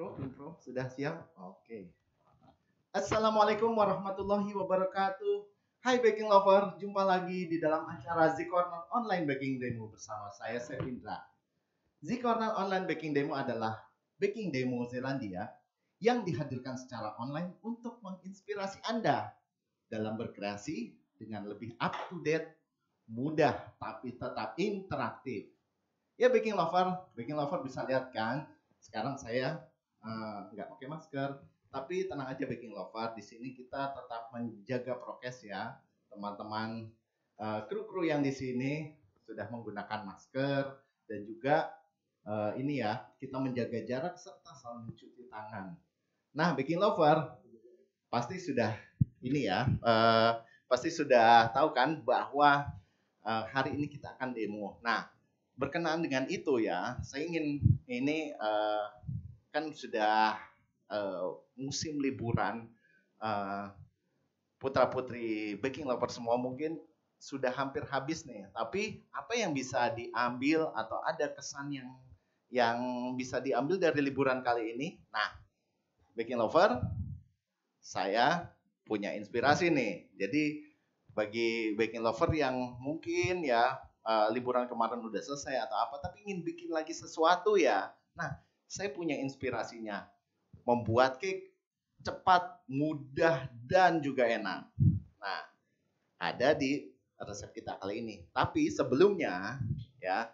Intro, sudah siap? Oke. Assalamualaikum warahmatullahi wabarakatuh. Hai baking lover, jumpa lagi di dalam acara Z Corner Online Baking Demo bersama saya Chef Indra. Z Corner Online Baking Demo adalah baking demo Zelandia yang dihadirkan secara online untuk menginspirasi Anda dalam berkreasi dengan lebih up to date, mudah tapi tetap interaktif. Ya baking lover bisa lihat kan? Sekarang saya nggak pakai masker, tapi tenang aja baking lover, di sini kita tetap menjaga prokes ya, teman-teman. Kru-kru yang di sini sudah menggunakan masker dan juga ini ya, kita menjaga jarak serta saling mencuci tangan. Nah, baking lover pasti sudah ini ya, pasti sudah tahu kan bahwa hari ini kita akan demo. Nah, berkenaan dengan itu ya, saya ingin ini kan sudah musim liburan, putra-putri baking lover semua mungkin sudah hampir habis nih. Tapi apa yang bisa diambil atau ada kesan yang bisa diambil dari liburan kali ini? Nah, baking lover, saya punya inspirasi nih. Jadi bagi baking lover yang mungkin ya liburan kemarin udah selesai atau apa, tapi ingin bikin lagi sesuatu ya. Nah, saya punya inspirasinya. Membuat cake cepat, mudah, dan juga enak. Nah, ada di resep kita kali ini. Tapi sebelumnya ya,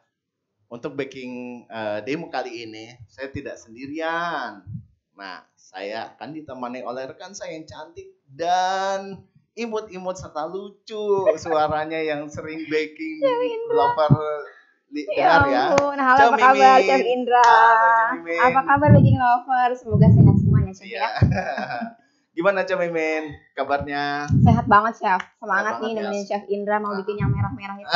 untuk baking demo kali ini saya tidak sendirian. Nah, saya akan ditemani oleh rekan saya yang cantik dan imut-imut serta lucu suaranya yang sering baking lover dengar ya. Halo, apa kabar Chef Indra? Apa kabar baking lover? Semoga sehat semuanya Chef ya. Gimana Cak Mimin kabarnya? Sehat banget Chef. Semangat nih nemenin Chef Indra mau bikin yang merah-merah itu.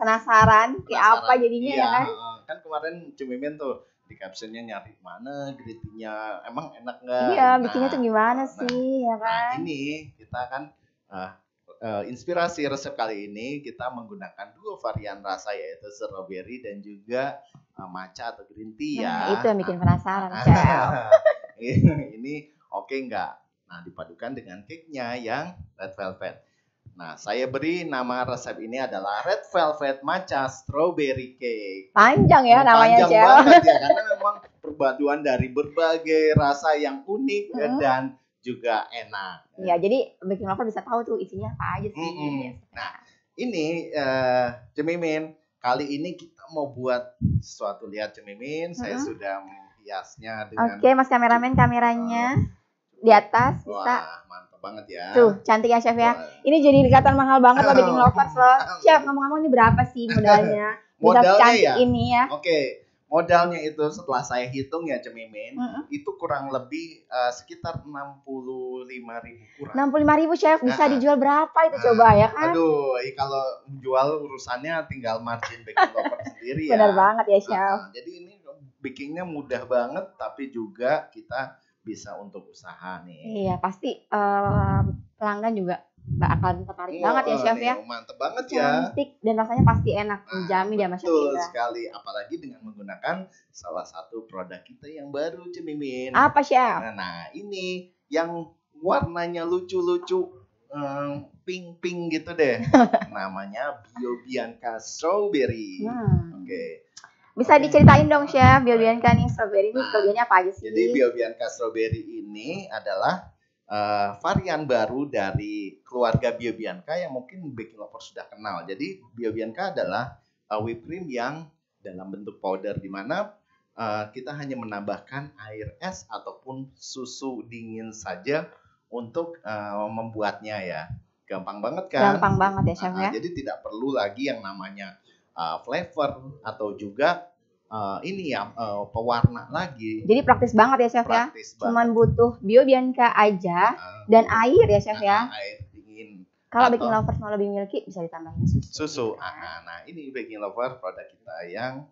Penasaran kayak apa jadinya ya kan? Kan kemarin Cak Mimin tuh di captionnya nyari mana gritty-nya, emang enak nggak? Iya, bikinnya tuh gimana sih ya kan? Nah, ini kita kan inspirasi resep kali ini kita menggunakan dua varian rasa, yaitu strawberry dan juga matcha atau green tea ya. Nah, itu yang bikin penasaran Chef. Ini oke nggak? Nah, dipadukan dengan cake-nya yang red velvet. Nah, saya beri nama resep ini adalah red velvet matcha strawberry cake. Panjang ya namanya Chef. Panjang banget ya, karena memang perpaduan dari berbagai rasa yang unik dan juga enak. Iya, jadi baking lover bisa tahu tuh isinya apa aja sih. Nah, ini Cemimin, kali ini kita mau buat sesuatu. Lihat Cemimin, saya sudah menghiasnya dengan. Oke, Mas kameramen, kameranya di atas bisa. Wah, mantap banget ya. Tuh, cantik ya Chef ya. Ini jadi kelihatan mahal banget loh baking lovers loh. Chef, ngomong-ngomong ini berapa sih modalnya? Bisa cantik ya? Ini ya. Oke. Modalnya itu setelah saya hitung ya Cemimin, itu kurang lebih sekitar 65.000 kurang. 65.000 Chef, bisa dijual berapa itu coba ya kan? Aduh, kalau jual urusannya tinggal margin baking lover sendiri ya. Benar banget ya Chef. Jadi ini bakingnya mudah banget, tapi juga kita bisa untuk usaha nih. Iya, pasti pelanggan juga akan tertarik banget ya Chef ya. Mantep banget ya. Cantik dan rasanya pasti enak, menjamin ya Mas Chef. Betul sekali, apalagi dengan menggunakan salah satu produk kita yang baru Cemimin. Apa Chef? Nah, ini yang warnanya lucu-lucu, pink-pink gitu deh. Namanya Biobianca Strawberry. Oke. Bisa diceritain dong Chef, Biobianca nih strawberry ini kelebihannya apa aja sih? Jadi Biobianca Strawberry ini adalah varian baru dari keluarga Biobianca yang mungkin baking lover sudah kenal. Jadi Biobianca adalah whipped cream yang dalam bentuk powder, di mana kita hanya menambahkan air es ataupun susu dingin saja untuk membuatnya ya. Gampang banget kan? Gampang banget ya Chef ya. Jadi tidak perlu lagi yang namanya flavor atau juga ini ya pewarna lagi. Jadi praktis banget ya Chef ya. Cuman butuh Biobianca aja dan air ya Chef ya. Air dingin. Kalau baking lovers mau lebih milky bisa ditambahin susu. Nah, ini baking lover produk kita yang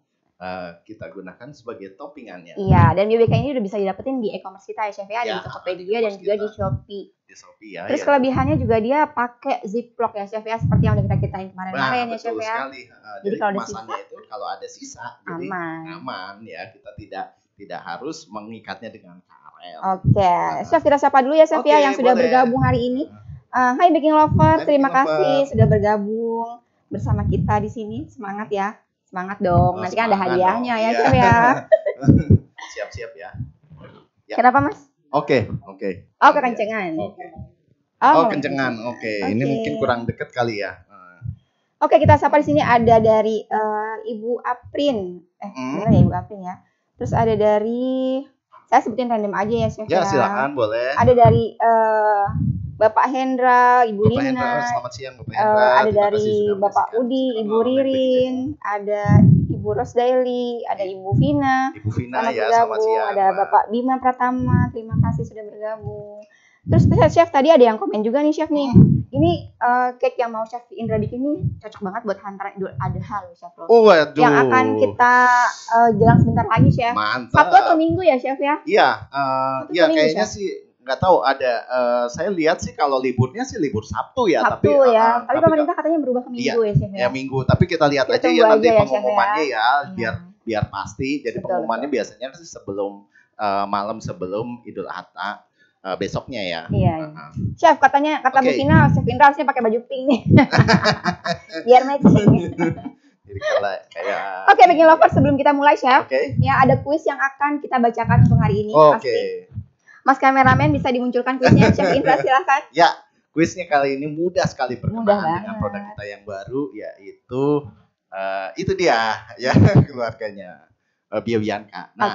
kita gunakan sebagai toppingannya. Iya, dan Biobianca ini udah bisa didapetin di e-commerce kita ya Chef ya, di Tokopedia dan juga di Shopee. Ya. Terus kelebihannya juga dia pakai ziplock ya Chef ya, seperti yang udah kita ceritain kemarin-kemarin ya Chef ya. Sekali. Jadi kalau ada sisa, itu kalau ada sisa, aman. Jadi aman ya, kita tidak harus mengikatnya dengan karet. Oke, Chef kita sapa dulu ya Chef ya yang sudah bergabung hari ini. Hai Baking Lover, terima kasih sudah bergabung bersama kita di sini. Semangat ya, semangat dong. Nanti kan ada hadiahnya ya Chef ya. Siap-siap ya. Kenapa Mas? Oke. Oh kekencengan. Kencengan. Oke. Ini mungkin kurang dekat kali ya. Oke, kita sapa di sini ada dari Ibu Aprin. Benar ya Ibu Aprin ya. Terus ada dari, saya sebutin random aja ya Chef ya. Ya silakan boleh. Ada dari Bapak Hendra, Ibu Bapak Lina. Hendra, selamat siang Bapak Hendra. Ada dari Bapak Udi, Ibu Ririn, ada Ibu Rosdaily, ada Ibu Vina. Ibu Vina ya, selamat siang. Ada Bapak Bima Pratama, terima kasih sudah bergabung. Terus Chef tadi ada yang komen juga nih Chef nih. Ini cake yang mau Chef Indra bikin ini cocok banget buat hantaran Idul Adha loh Chef. Oh waduh. Yang akan kita jalan sebentar lagi Chef. Mantap. Sabtu atau Minggu ya Chef ya? Iya, kayaknya Chef? Sih nggak tahu ada. Saya lihat sih kalau liburnya sih libur Sabtu ya. Sabtu tapi, ya. Tapi pemerintah katanya berubah ke Minggu ya Chef ya. Ya Minggu. Tapi kita lihat aja ya nanti pengumumannya ya, biar pasti. Jadi pengumumannya biasanya sih sebelum malam sebelum Idul Adha. Besoknya ya. Iya. Chef kata Bu Vina, Chef Indra harusnya pakai baju pink nih. Biar matching. Jadi kayak Oke, Baking Lover sebelum kita mulai Chef, ya ada kuis yang akan kita bacakan untuk hari ini. Pasti. Mas kameramen bisa dimunculkan kuisnya Chef Indra silakan. Ya, kuisnya kali ini mudah sekali berkenaan dengan produk kita yang baru yaitu itu dia ya keluarganya Biobianca. Nah,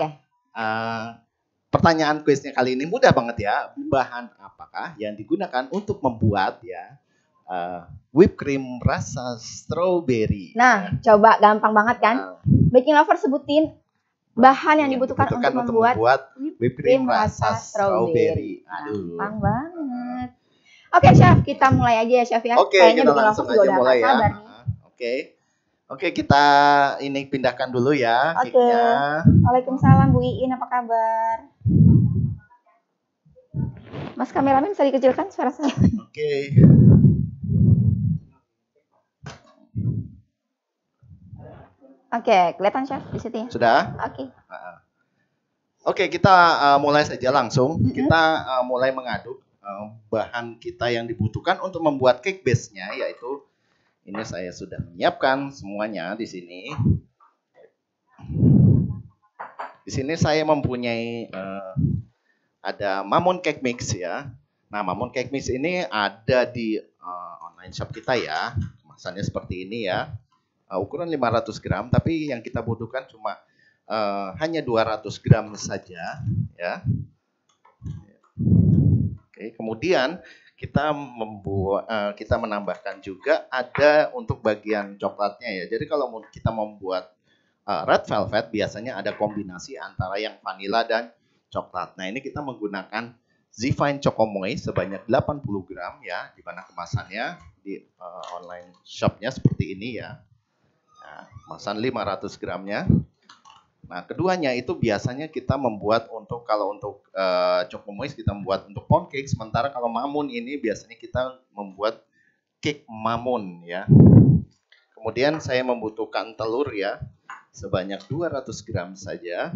pertanyaan kuisnya kali ini mudah banget ya. Bahan apakah yang digunakan untuk membuat ya whipped cream rasa strawberry? Nah, coba gampang banget kan? Baking Lover sebutin bahan yang dibutuhkan untuk membuat whipped cream rasa strawberry. Aduh. Gampang banget. Oke, Chef, kita mulai aja ya, Chef ya. Oke, kita langsung aja mulai ya. Oke, kita ini pindahkan dulu ya. Oke. Waalaikumsalam Bu Iin, apa kabar? Mas kameramen bisa dikecilkan suara saya. Oke. Oke, kelihatan Chef di situ ya? Sudah? Oke. Oke, kita mulai saja langsung. Kita mulai mengaduk bahan kita yang dibutuhkan untuk membuat cake base-nya, yaitu ini saya sudah menyiapkan semuanya di sini. Di sini saya mempunyai ada Mammon Cake Mix ya. Nah, Mammon Cake Mix ini ada di online shop kita ya. Kemasannya seperti ini ya. Ukuran 500 gram, tapi yang kita butuhkan cuma hanya 200 gram saja ya. Oke, kemudian kita menambahkan juga ada untuk bagian coklatnya ya. Jadi kalau kita membuat red velvet biasanya ada kombinasi antara yang vanilla dan coklat. Nah, ini kita menggunakan Zfine Chocomoy sebanyak 80 gram ya, di mana kemasannya di online shopnya seperti ini ya. Nah, kemasan 500 gramnya. Nah, keduanya itu biasanya kita membuat kalau untuk Chocomoy kita membuat untuk pound cake, sementara kalau Mammon ini biasanya kita membuat cake Mammon ya. Kemudian saya membutuhkan telur ya, sebanyak 200 gram saja.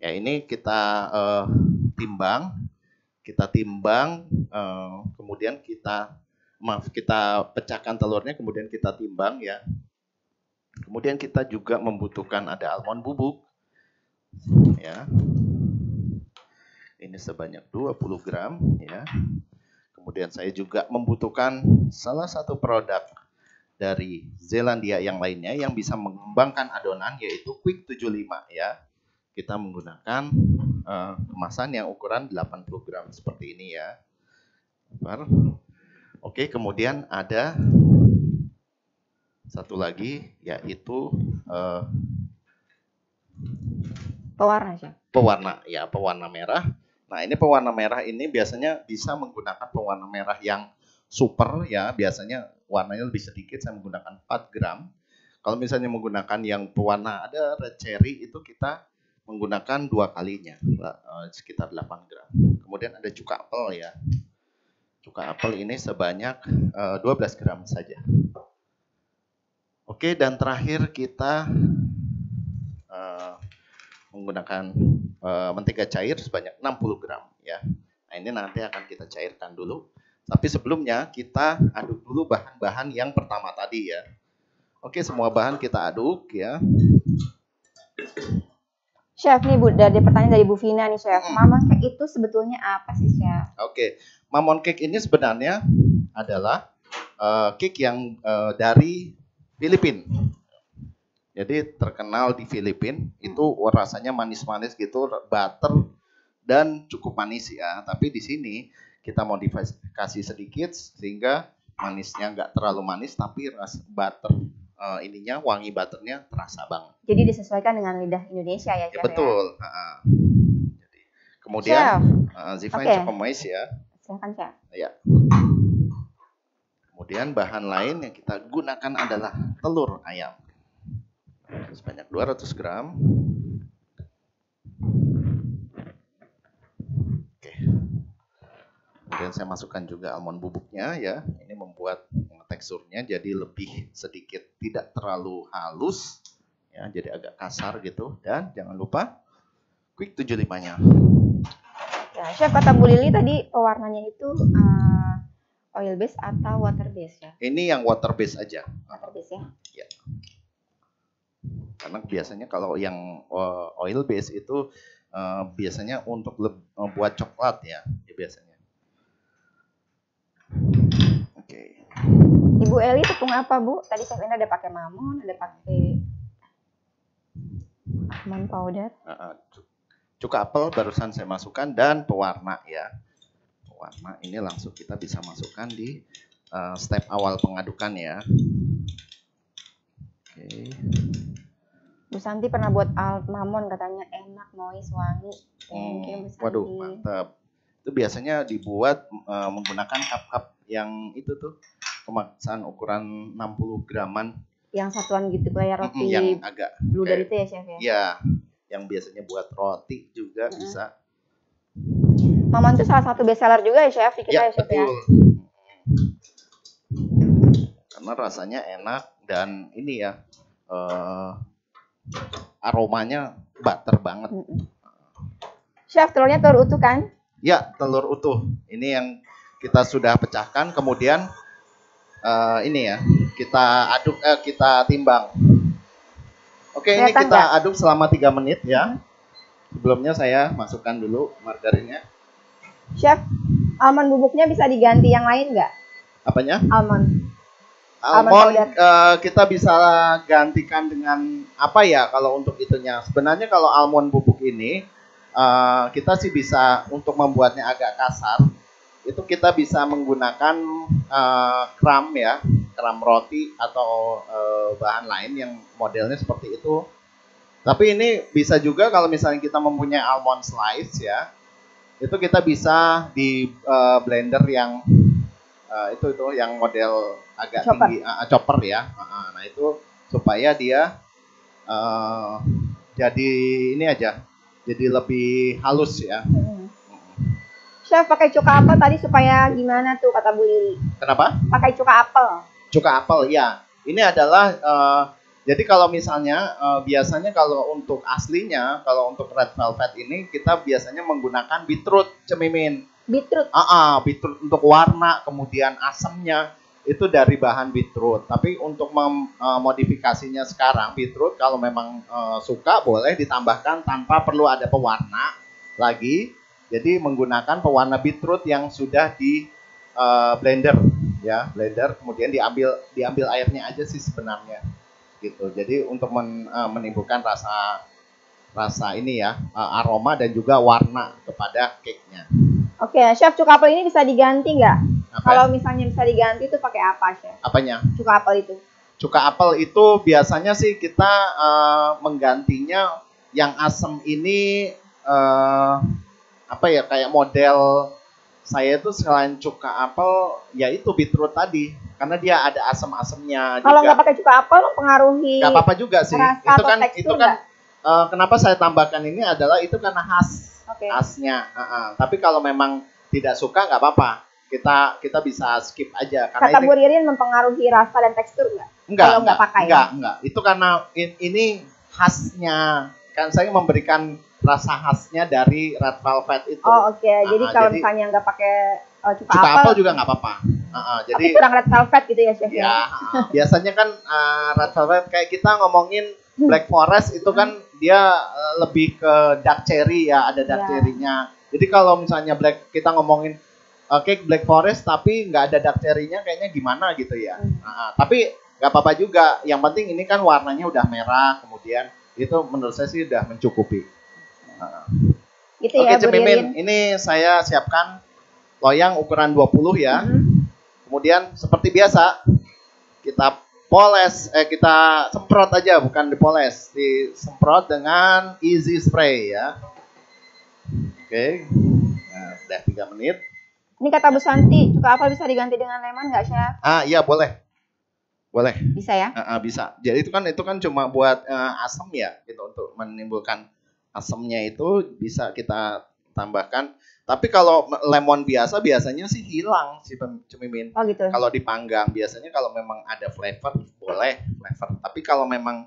Ya, ini kita timbang, kemudian kita pecahkan telurnya, kemudian kita timbang ya. Kemudian kita juga membutuhkan ada almond bubuk ya. Ini sebanyak 20 gram ya. Kemudian saya juga membutuhkan salah satu produk dari Zelandia yang lainnya yang bisa mengembangkan adonan, yaitu Quick 75 ya. Kita menggunakan kemasan yang ukuran 80 gram seperti ini ya. Oke, kemudian ada satu lagi yaitu pewarna merah. Nah, ini pewarna merah ini biasanya bisa menggunakan pewarna merah yang super ya, biasanya warnanya lebih sedikit, saya menggunakan 4 gram. Kalau misalnya menggunakan yang pewarna ada red cherry, itu kita menggunakan 2 kalinya, sekitar 8 gram. Kemudian ada cuka apel ya. Cuka apel ini sebanyak 12 gram saja. Oke, dan terakhir kita menggunakan mentega cair sebanyak 60 gram ya. Nah, ini nanti akan kita cairkan dulu. Tapi sebelumnya kita aduk dulu bahan-bahan yang pertama tadi ya. Oke, semua bahan kita aduk ya. Chef, nih Bu, dari pertanyaan dari Bu Vina nih Chef. Mamon cake itu sebetulnya apa sih Chef? Oke, mamon cake ini sebenarnya adalah cake yang dari Filipina. Jadi terkenal di Filipina, itu rasanya manis-manis gitu, butter dan cukup manis ya. Tapi di sini kita modifikasi sedikit sehingga manisnya nggak terlalu manis, tapi rasa butter ininya, wangi butternya terasa banget. Jadi disesuaikan dengan lidah Indonesia ya Chef? Ya, betul. Ya? Jadi, kemudian Zifine Chokomais ya. Silakan Chef. Ya. Kemudian bahan lain yang kita gunakan adalah telur ayam. Sebanyak 200 gram. Oke. Kemudian saya masukkan juga almond bubuknya ya. Ini membuat teksturnya jadi lebih sedikit tidak terlalu halus ya, jadi agak kasar gitu. Dan jangan lupa quick 75-nya. Ya, Chef, kata Bu Lili tadi pewarnanya itu oil base atau water base ya? Ini yang water base aja. Water base ya? Ya. Karena biasanya kalau yang oil base itu biasanya untuk buat coklat ya biasanya. Oke. Ibu Eli tepung apa Bu? Tadi Chef Enda ada pakai mamon, ada pakai almond powder. Cuka apel barusan saya masukkan dan pewarna ya. Pewarna ini langsung kita bisa masukkan di step awal pengadukan ya. Oke. Bu Santi pernah buat mamon, katanya enak, moist, wangi. Thank you, Bu Santi. Waduh, mantap. Itu biasanya dibuat menggunakan cup-cup yang itu tuh kemasan ukuran 60 graman. Yang satuan gitu kayak roti yang agak bluder itu ya Chef ya? Iya, yang biasanya buat roti juga bisa. Mamon itu salah satu best seller juga ya Chef di kita ya Chef betul. Ya? Karena rasanya enak dan ini ya aromanya butter banget. Chef, telurnya telur utuh kan? Ya, telur utuh. Ini yang kita sudah pecahkan, kemudian ini ya, kita aduk, kita timbang. Oke, ini kita aduk selama 3 menit ya. Sebelumnya saya masukkan dulu margarinnya. Chef, almond bubuknya bisa diganti yang lain nggak? Apanya? Almond kita bisa gantikan dengan apa ya kalau untuk itunya. Sebenarnya kalau almond bubuk ini kita sih bisa untuk membuatnya agak kasar. Itu kita bisa menggunakan kram ya, kram roti atau bahan lain yang modelnya seperti itu. Tapi ini bisa juga kalau misalnya kita mempunyai almond slice ya, itu kita bisa di blender yang itu yang model agak chopper. Tinggi, chopper ya. Nah itu supaya dia jadi ini aja, jadi lebih halus ya. Chef, pakai cuka apel tadi supaya gimana tuh kata Bu Lili? Kenapa? Pakai cuka apel. Cuka apel ya. Ini adalah jadi kalau misalnya biasanya kalau untuk aslinya, kalau untuk red velvet ini kita biasanya menggunakan beetroot cemimin. Beetroot. Beetroot untuk warna, kemudian asamnya itu dari bahan beetroot. Tapi untuk modifikasinya sekarang beetroot kalau memang suka boleh ditambahkan tanpa perlu ada pewarna lagi. Jadi menggunakan pewarna beetroot yang sudah di blender ya, blender kemudian diambil airnya aja sih sebenarnya. Gitu. Jadi untuk menimbulkan rasa ini ya, aroma dan juga warna kepada cake-nya. Oke, Chef, cuka apel ini bisa diganti nggak? Kalau misalnya bisa diganti itu pakai apa, Chef? Apanya? Cuka apel itu. Cuka apel itu biasanya sih kita menggantinya yang asam ini apa ya, kayak model saya itu selain cuka apel yaitu beetroot tadi karena dia ada asam-asamnya. Kalau nggak pakai cuka apel mempengaruhi. Nggak apa-apa juga sih. Itu kan kenapa saya tambahkan ini adalah itu karena khasnya. Tapi kalau memang tidak suka nggak apa-apa. Kita bisa skip aja. Karena kata Bu Ririn mempengaruhi rasa dan tekstur nggak? Enggak. Kalau nggak pakai. Enggak. Itu karena ini khasnya kan saya memberikan rasa khasnya dari red velvet itu. Oh oke. Jadi kalau misalnya nggak pakai cuka apel juga nggak apa-apa. Tapi kurang red velvet gitu ya chef ya? Biasanya kan red velvet kayak kita ngomongin black forest itu kan dia lebih ke dark cherry ya, ada dark cherry-nya. Jadi kalau misalnya kita ngomongin cake black forest tapi nggak ada dark cherry-nya kayaknya gimana gitu ya. Tapi nggak apa-apa juga. Yang penting ini kan warnanya udah merah, kemudian itu menurut saya sih udah mencukupi. Gitu ya, Oke, Cemimin, ini saya siapkan loyang ukuran 20 ya. Kemudian seperti biasa kita kita semprot aja, bukan dipoles, disemprot dengan easy spray ya. Oke. Nah, udah 3 menit. Ini kata Bu Santi, cuka apel bisa diganti dengan lemon nggak, Chef? Iya boleh. Boleh. Bisa ya? Bisa. Jadi itu kan cuma buat asam ya, gitu, untuk menimbulkan asamnya itu bisa kita tambahkan. Tapi kalau lemon biasanya sih hilang sih Cemimin. Oh gitu. Kalau dipanggang biasanya kalau memang ada flavor boleh flavor. Tapi kalau memang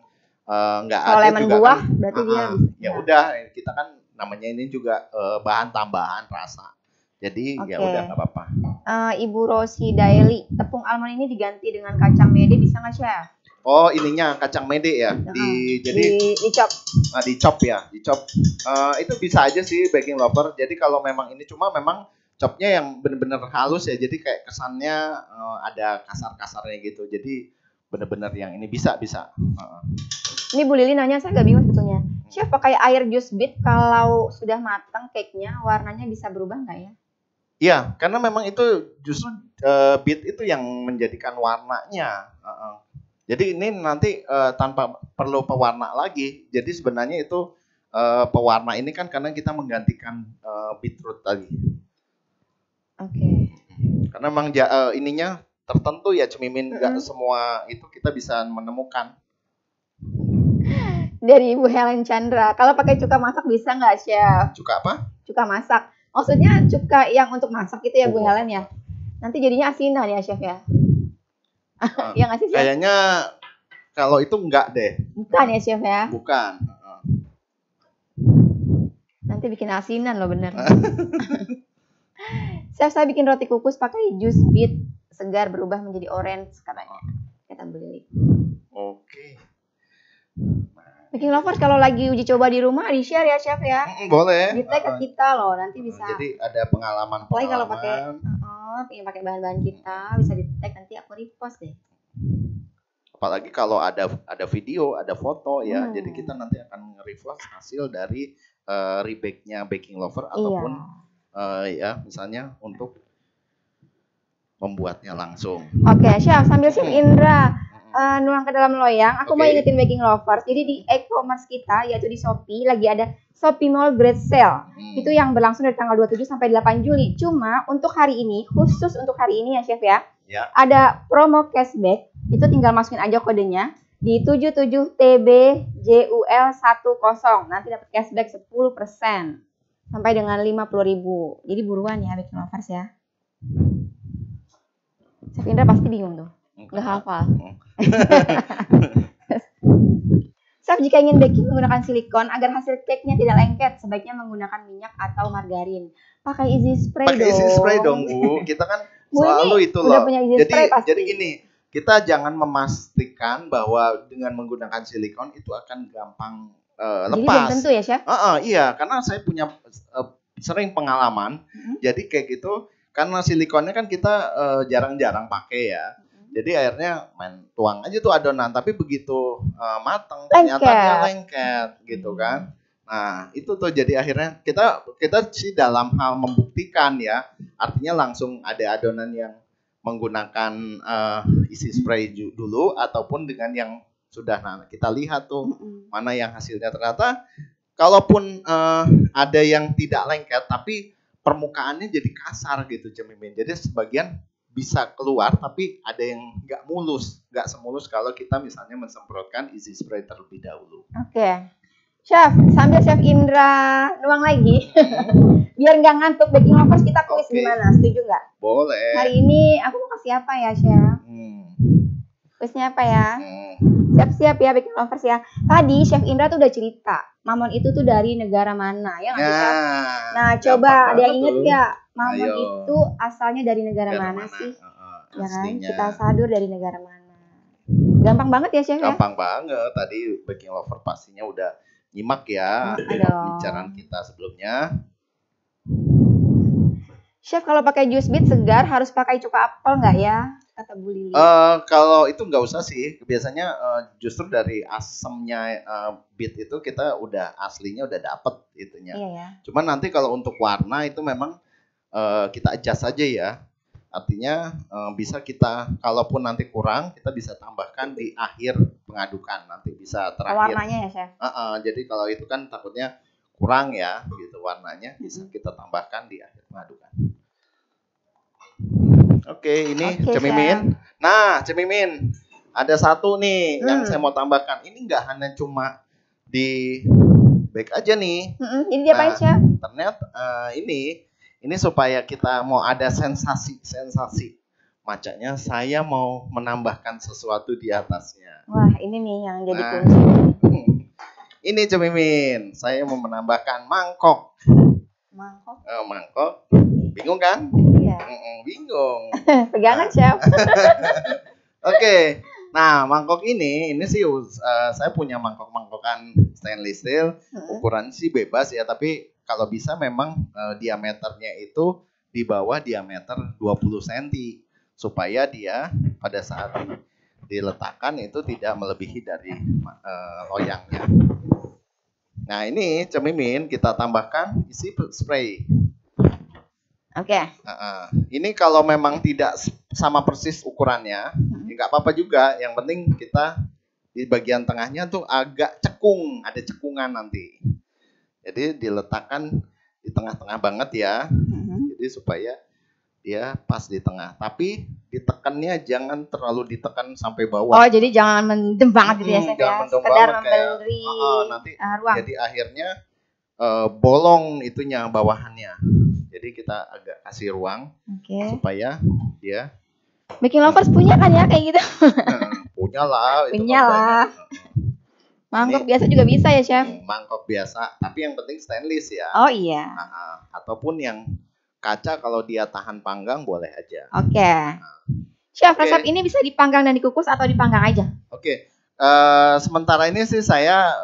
nggak ada lemon juga buah, kan, berarti dia ya udah, kita kan namanya ini juga bahan tambahan rasa. Jadi ya udah nggak apa-apa. Ibu Rosi Daily, tepung almond ini diganti dengan kacang mede bisa nggak Chef? Oh, ininya kacang mede ya. Jadi dicop. Dicop ya, dicop. Itu bisa aja sih baking lover. Jadi kalau memang ini cuma memang chopnya yang benar-benar halus ya. Jadi kayak kesannya ada kasar-kasarnya gitu. Jadi benar-benar yang ini bisa. Ini Bu Lili nanya, saya agak bingung sebetulnya. Chef pakai air jus beet kalau sudah matang cake-nya warnanya bisa berubah nggak ya? Iya, karena memang itu justru beet itu yang menjadikan warnanya. Jadi ini nanti tanpa perlu pewarna lagi. Jadi sebenarnya itu pewarna ini kan karena kita menggantikan beetroot tadi. Oke. Karena memang ininya tertentu ya Cemimin, nggak semua itu kita bisa menemukan. Dari Ibu Helen Chandra, kalau pakai cuka masak bisa nggak Chef? Cuka apa? Cuka masak. Maksudnya cuka yang untuk masak itu ya Bu Helen ya? Nanti jadinya asinan ya Chef ya? Ya nggak sih Chef? Kayaknya kalau itu enggak deh. Bukan ya Chef ya? Bukan. Nanti bikin asinan loh bener. Chef, saya bikin roti kukus pakai jus beet segar berubah menjadi orange katanya. Kata Bu Lili. Oke. Baking lovers kalau lagi uji coba di rumah di share ya Chef ya? Boleh. Di tag ke kita loh, nanti bisa. Jadi ada pengalaman. Apalagi kalau pakai pengen pakai bahan-bahan kita bisa di tag, nanti aku repost deh. Apalagi kalau ada video, ada foto ya. Jadi kita nanti akan nge-repost hasil dari rebake-nya Baking Lover ataupun ya misalnya untuk membuatnya langsung. Oke, Chef, sambil Chef Indra nuang ke dalam loyang, aku mau ingetin Baking Lovers. Jadi di e-commerce kita yaitu di Shopee lagi ada Shopee Mall Great Sale. Itu yang berlangsung dari tanggal 27 sampai 8 Juli. Cuma untuk hari ini, khusus untuk hari ini ya Chef ya. Ada promo cashback. Itu tinggal masukin aja kodenya di 77TBJUL10. Nanti dapat cashback 10% sampai dengan 50.000. Jadi buruan ya Baking Lovers ya. Chef Indra pasti bingung tuh. Nggak hafal. Chef, jika ingin baking menggunakan silikon agar hasil cake-nya tidak lengket, sebaiknya menggunakan minyak atau margarin. Pakai easy spray dong. Pakai easy spray dong, Bu. Kita kan selalu itu loh. Jadi gini, kita jangan memastikan bahwa dengan menggunakan silikon itu akan gampang lepas. Jadi belum tentu ya, Chef? Iya, karena saya punya sering pengalaman. Jadi kayak gitu, karena silikonnya kan kita jarang-jarang pakai ya. Jadi akhirnya tuang aja tuh adonan, tapi begitu matang ternyata dia lengket gitu kan. Nah itu tuh jadi akhirnya kita sih dalam hal membuktikan ya, artinya langsung ada adonan yang menggunakan easy spray dulu ataupun dengan yang sudah kita lihat tuh mana yang hasilnya. Ternyata kalaupun ada yang tidak lengket tapi permukaannya jadi kasar gitu Cemimin. Jadi sebagian bisa keluar tapi ada yang nggak semulus kalau kita misalnya mensemprotkan easy spray terlebih dahulu. Oke. Chef, sambil Chef Indra nuang lagi. Biar nggak ngantuk Baking Lovers, kita kuis gimana? Setuju nggak? Boleh. Hari ini aku mau kasih apa ya Chef? Kuisnya apa ya? Siap-siap ya Baking Lovers ya. Tadi Chef Indra tuh udah cerita Mamon itu tuh dari negara mana ya nggak sih, Chef? Nah, gampang coba ada banget yang inget tuh. nggak Mamon Ayo. itu asalnya dari negara mana sih? Ya kan, Aslinya. kita sadur dari negara mana? Gampang banget ya, Chef ya? Gampang banget. Tadi Baking Lover pastinya udah nyimak ya pembicaraan kita sebelumnya. Chef, kalau pakai jus beet segar harus pakai cuka apel nggak ya? Kata Bu Lili. Kalau itu nggak usah sih. Biasanya justru dari asemnya beet itu kita udah aslinya udah dapet itunya. Iya ya. Cuman nanti kalau untuk warna itu memang kita adjust aja ya. Artinya bisa kita, kalaupun nanti kurang, kita bisa tambahkan di akhir pengadukan. Nanti bisa terakhir. Warnanya ya, Chef? Jadi kalau itu kan takutnya kurang ya, gitu warnanya. Bisa kita tambahkan di akhir pengadukan. Oke, ini Cemimin. Nah, Cemimin, ada satu nih yang saya mau tambahkan. Ini nggak hanya cuma di bake aja nih. Jadi diapain, Chef? Ternyata ini supaya kita mau ada sensasi macanya, saya mau menambahkan sesuatu di atasnya. Wah, ini nih yang jadi kunci. Ini Cemimin, saya mau menambahkan mangkok. Mangkok. Bingung kan? Iya. Bingung. Pegangan, Chef. Oke. Nah, mangkok ini sih saya punya mangkok-mangkokan stainless steel. Ukuran sih bebas ya, tapi kalau bisa memang diameternya itu di bawah diameter 20 cm supaya dia pada saat diletakkan itu tidak melebihi dari loyangnya. Nah, ini Cemimin kita tambahkan isi spray. Oke. Ini kalau memang tidak sama persis ukurannya, ya nggak apa-apa juga. Yang penting kita di bagian tengahnya tuh agak cekung, ada cekungan nanti. Jadi diletakkan di tengah-tengah banget ya. Jadi supaya dia pas di tengah. Tapi ditekannya jangan terlalu ditekan sampai bawah. Oh, jadi jangan mendem banget gitu ya, Chef ya. Sekedar memberi nanti ruang. Jadi akhirnya bolong itunya bawahannya. Jadi kita agak kasih ruang supaya dia. Baking Lovers punya kan ya kayak gitu? Punya lah. Mangkok biasa juga bisa ya, Chef? Mangkok biasa, tapi yang penting stainless ya. Oh iya. Ataupun yang kaca kalau dia tahan panggang boleh aja. Chef, resep ini bisa dipanggang dan dikukus atau dipanggang aja? Sementara ini sih saya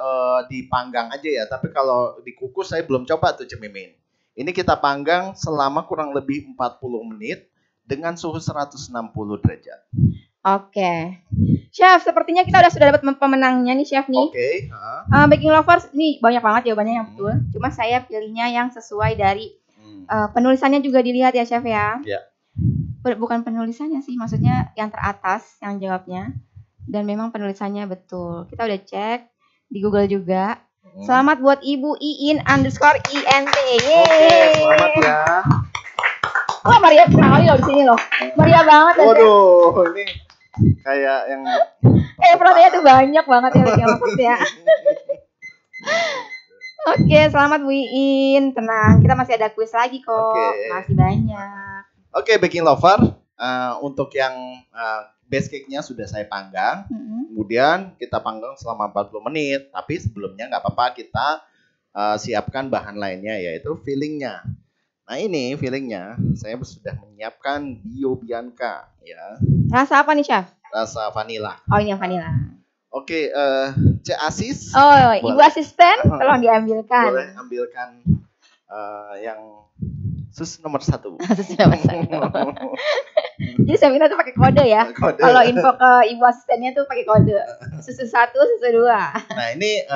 dipanggang aja ya, tapi kalau dikukus saya belum coba tuh Cemimin. Ini kita panggang selama kurang lebih 40 menit dengan suhu 160 derajat. Chef, sepertinya kita sudah dapat pemenangnya nih, Chef nih. Baking Lovers, ini banyak banget jawabannya yang betul. Cuma saya pilihnya yang sesuai dari penulisannya juga dilihat ya, Chef ya. Bukan penulisannya sih, maksudnya yang teratas yang jawabnya. Dan memang penulisannya betul. Kita udah cek di Google juga. Selamat buat Ibu Iin _INT. Selamat ya. Wah, Maria sekali loh di sini loh. Maria banget. Waduh, ini kayak yang perhatiannya tuh banyak banget ya Baking Lovers ya. Selamat Bu Iin. Tenang, kita masih ada kuis lagi kok. Masih banyak. Baking Lover, untuk yang base cake-nya sudah saya panggang. Kemudian kita panggang selama 40 menit. Tapi sebelumnya nggak apa-apa, kita siapkan bahan lainnya yaitu filling-nya. Nah, ini filling-nya saya sudah menyiapkan Bio Bianca ya. Rasa apa nih, Chef? Rasa vanilla. Oh, ini yang vanilla. Cek Asis. Ibu asisten, tolong diambilkan. Boleh ambilkan yang sus nomor 1. Sus nomor 1. Jadi Semina tuh pakai kode ya. Kalau info ke ibu asistennya tuh pakai kode. Susu 1, susu 2. Nah, ini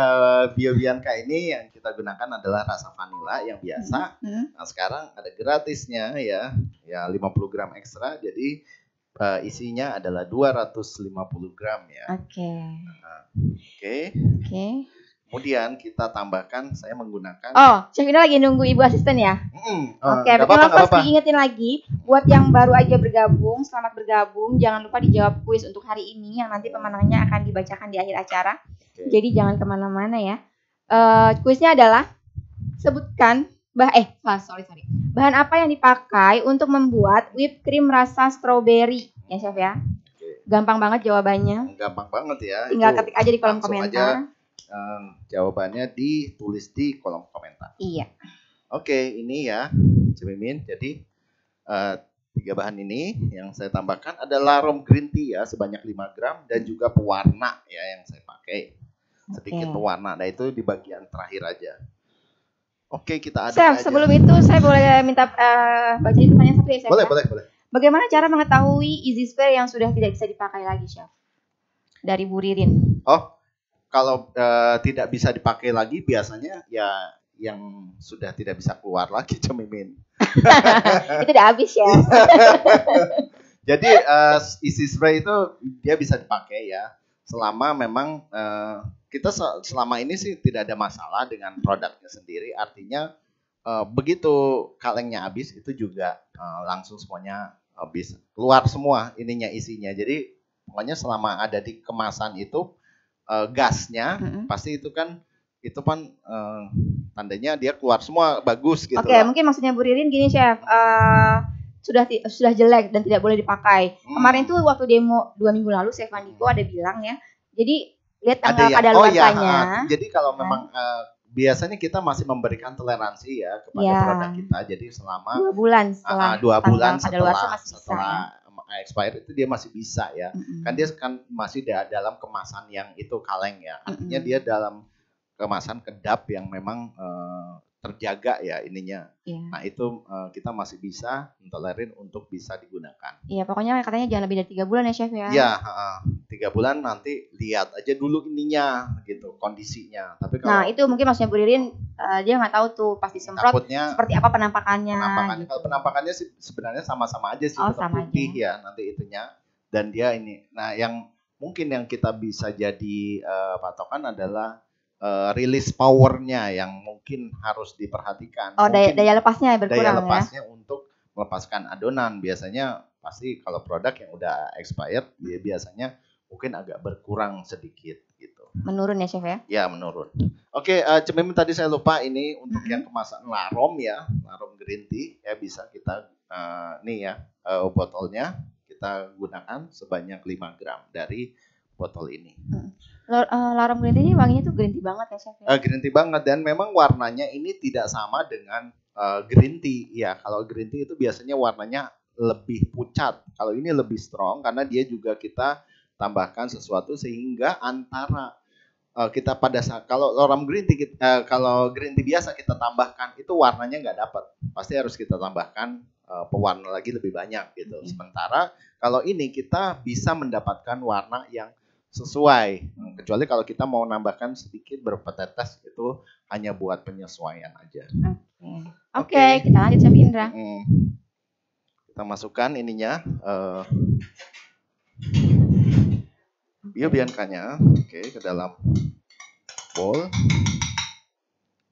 Bio Bianca ini yang kita gunakan adalah rasa vanilla yang biasa. Nah, sekarang ada gratisnya ya 50 gram ekstra. Jadi isinya adalah 250 gram ya. Kemudian kita tambahkan, saya menggunakan. Chef ini lagi nunggu ibu asisten ya. Baking Lovers diingetin lagi, buat yang baru aja bergabung, selamat bergabung. Jangan lupa dijawab kuis untuk hari ini yang nanti pemenangnya akan dibacakan di akhir acara. Jadi jangan kemana-mana ya. Kuisnya adalah sebutkan bahan apa yang dipakai untuk membuat whipped cream rasa strawberry ya, Chef ya. Gampang banget jawabannya. Gampang banget ya. Tinggal ketik aja di kolom komentar. Jawabannya ditulis di kolom komentar. Iya. Oke, ini ya, Cemimin. Jadi 3 bahan ini yang saya tambahkan ada larom green tea ya sebanyak 5 gram dan juga pewarna ya yang saya pakai. Sedikit pewarna. Nah, itu di bagian terakhir aja. Oke, kita aduk aja. Sebelum itu saya boleh minta bacain pertanyaan satu ya, Chef? Boleh. Bagaimana cara mengetahui easy spray yang sudah tidak bisa dipakai lagi, Chef? Dari Bu Ririn. Oh, kalau tidak bisa dipakai lagi biasanya ya yang sudah tidak bisa keluar lagi, Cemimin. Itu udah habis ya. Jadi easy spray itu dia bisa dipakai ya selama memang kita selama ini sih tidak ada masalah dengan produknya sendiri. Artinya begitu kalengnya habis itu juga langsung semuanya habis keluar semua isinya. Jadi pokoknya selama ada di kemasan itu gasnya pasti itu kan tandanya dia keluar semua bagus gitu. Oke, mungkin maksudnya Bu Ririn gini, Chef. Sudah jelek dan tidak boleh dipakai. Kemarin tuh waktu demo 2 minggu lalu Chef Andiko ada bilang ya. Jadi lihat tanggal kadaluarsanya. Jadi kalau memang biasanya kita masih memberikan toleransi ya kepada produk kita. Jadi selama 2 bulan setelah 2 bulan setelah ya? expired itu dia masih bisa ya. Kan dia kan masih dalam kemasan yang itu kaleng ya. Artinya dia dalam kemasan kedap yang memang terjaga ya ininya. Nah itu kita masih bisa tolerin untuk bisa digunakan. Iya, pokoknya katanya jangan lebih dari 3 bulan ya, Chef ya. Iya, 3 bulan nanti lihat aja dulu ininya gitu kondisinya. Tapi kalau itu mungkin maksudnya Bu Ririn dia nggak tahu tuh pas disemprot seperti apa penampakannya. Gitu. Kalau penampakannya sih sebenarnya sama-sama aja sih, tetap putih ya nanti itunya. Dan dia ini. Nah yang mungkin yang kita bisa jadi patokan adalah release powernya yang mungkin harus diperhatikan. Daya lepasnya berkurang. Daya lepasnya untuk melepaskan adonan biasanya pasti kalau produk yang udah expired dia biasanya mungkin agak berkurang sedikit gitu. Menurun ya, Chef ya? Ya menurun. Oke, Cemimin tadi saya lupa ini untuk yang kemasan larom ya, larom green tea ya bisa kita nih ya botolnya kita gunakan sebanyak 5 gram dari botol ini. Larom green tea ini wanginya tuh green tea banget ya, Chef ya? Green tea banget dan memang warnanya ini tidak sama dengan green tea ya. Kalau green tea itu biasanya warnanya lebih pucat. Kalau ini lebih strong karena dia juga kita tambahkan sesuatu sehingga antara kita pada saat kalau larom green tea kalau green tea biasa kita tambahkan itu warnanya nggak dapat. Pasti harus kita tambahkan pewarna lagi lebih banyak gitu. Sementara kalau ini kita bisa mendapatkan warna yang sesuai. Kecuali kalau kita mau nambahkan sedikit beberapa tetes itu hanya buat penyesuaian aja. Oke, kita lanjut Chef Indra. Kita masukkan ininya biobiankanya ke dalam bowl.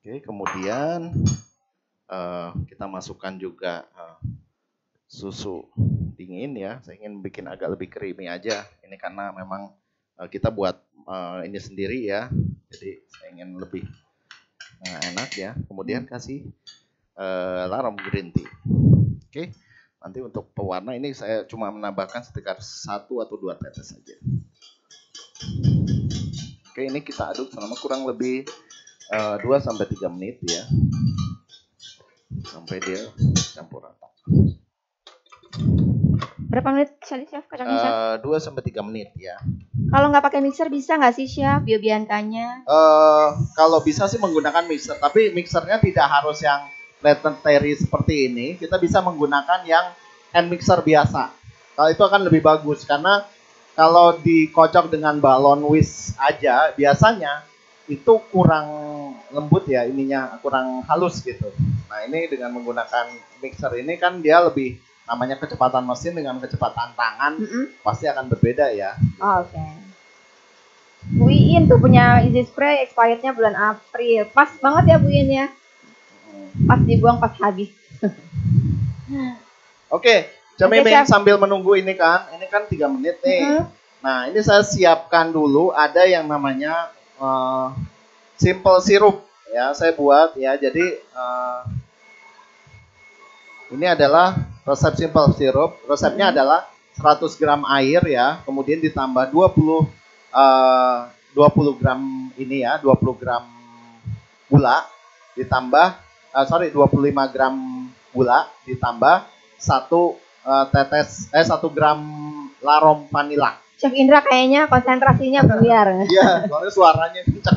Kemudian kita masukkan juga susu dingin ya. Saya ingin bikin agak lebih creamy aja. Ini karena memang kita buat ini sendiri ya. Jadi saya ingin lebih enak ya. Kemudian kasih larom green tea. Nanti untuk pewarna ini saya cuma menambahkan sekitar 1 atau 2 tetes saja. Ini kita aduk selama kurang lebih 2 sampai 3 menit ya. Sampai dia campur rata. Berapa menit tadi, Chef? 2 sampai 3 menit ya. Kalau nggak pakai mixer bisa nggak sih, Chef, biobiankanya? Kalau bisa sih menggunakan mixer, tapi mixernya tidak harus yang legendary seperti ini. Kita bisa menggunakan yang hand mixer biasa. Kalau itu akan lebih bagus karena kalau dikocok dengan balon whisk aja biasanya itu kurang lembut ya ininya, kurang halus gitu. Nah ini dengan menggunakan mixer ini kan dia lebih namanya kecepatan mesin dengan kecepatan tangan pasti akan berbeda ya. Oke. Bu Iin tuh punya easy spray expirednya bulan April. Pas banget ya Bu Iin ya. Pas dibuang pas habis. Oke, Cemimin sambil menunggu ini kan 3 menit nih. Nah ini saya siapkan dulu ada yang namanya simple syrup ya saya buat ya. Jadi ini adalah resep simple syrup. Resepnya adalah 100 gram air ya, kemudian ditambah 20 gram ini ya 20 gram gula ditambah 25 gram gula ditambah 1 gram larom vanila. Chef Indra kayaknya konsentrasinya buyar. Iya, soalnya suaranya kencang.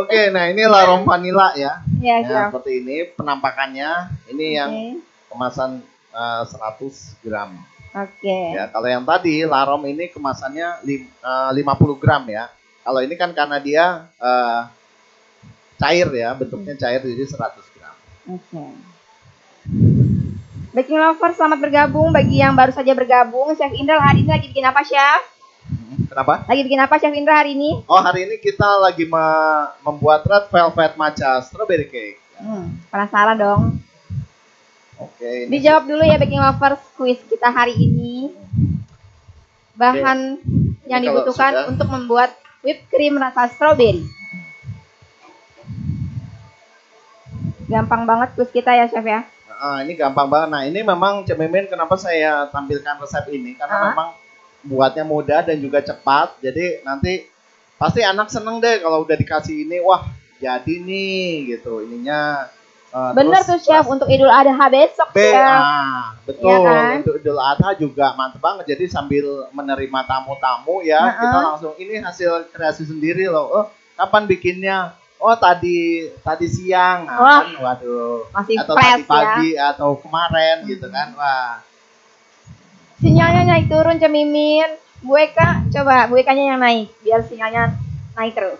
Oke, nah ini larom vanila ya. Iya, Ya, seperti ini penampakannya. Ini yang kemasan 100 gram. Oke. Ya, kalau yang tadi larom ini kemasannya 50 gram ya. Kalau ini kan karena dia cair ya, bentuknya cair jadi 100 gram. Oke. Baking Lover, selamat bergabung. Bagi yang baru saja bergabung, Chef Indra hari ini lagi bikin apa, Chef? Kenapa? Lagi bikin apa, Chef Indra hari ini? Oh, hari ini kita lagi membuat red velvet matcha strawberry cake. Penasaran dong. Oke. Dijawab dulu ya Baking Lovers, quiz kita hari ini. Bahan yang dibutuhkan untuk membuat whipped cream rasa strawberry. Gampang banget quiz kita ya, Chef ya. Ini gampang banget. Nah, ini memang Cek Mimin kenapa saya tampilkan resep ini karena memang buatnya mudah dan juga cepat. Jadi nanti pasti anak seneng deh kalau udah dikasih ini, wah jadi nih gitu ininya. Bener tuh Chef, untuk Idul Adha besok ya. Betul, ya kan? Untuk Idul Adha juga mantep banget. Jadi sambil menerima tamu-tamu ya, kita langsung ini hasil kreasi sendiri loh. Oh, kapan bikinnya? Oh tadi siang, kan, waduh, masih atau fresh, tadi pagi ya? Atau kemarin gitu kan, wah. Sinyalnya naik turun Cemimin, Bu Eka, coba Bu Ekanya yang naik, biar sinyalnya naik terus.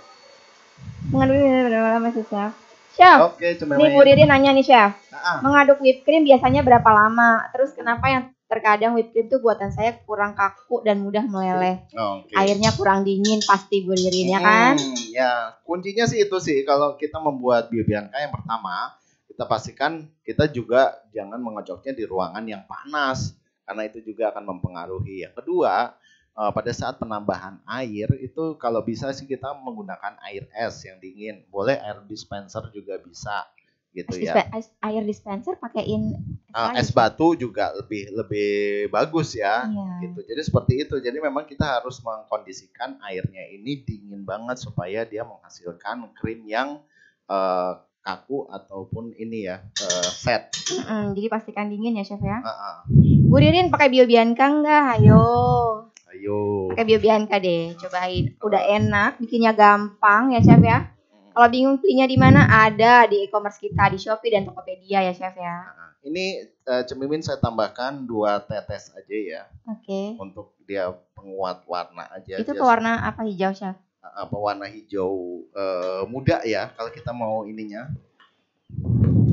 Mengaduk berapa lama sih Chef? Chef, ini Bu Riri nanya nih Chef, mengaduk whipped cream biasanya berapa lama? Terus kenapa yang terkadang whipped cream tuh buatan saya kurang kaku dan mudah meleleh. Airnya kurang dingin pasti Bu Riri ya kan? Ya, kuncinya sih itu sih. Kalau kita membuat biobianca yang pertama, kita pastikan kita juga jangan mengocoknya di ruangan yang panas. Karena itu juga akan mempengaruhi. Yang kedua, pada saat penambahan air, itu kalau bisa sih kita menggunakan air es yang dingin. Boleh air dispenser juga bisa. Gitu ya. Air dispenser pakaiin es batu juga lebih bagus ya. Gitu. Jadi seperti itu. Jadi memang kita harus mengkondisikan airnya ini dingin banget supaya dia menghasilkan krim yang kaku ataupun ini ya set. Jadi pastikan dingin ya Chef ya. Bu Ririn pakai biobianca enggak? Ayo. Pakai biobianca deh, cobain. Udah enak, bikinnya gampang ya Chef ya. Kalau bingung belinya di mana, ada di e-commerce kita di Shopee dan Tokopedia ya Chef ya. Ini Cemimin saya tambahkan 2 tetes aja ya. Oke. Untuk dia penguat warna aja. Itu pewarna apa hijau Chef? Pewarna hijau muda ya kalau kita mau ininya.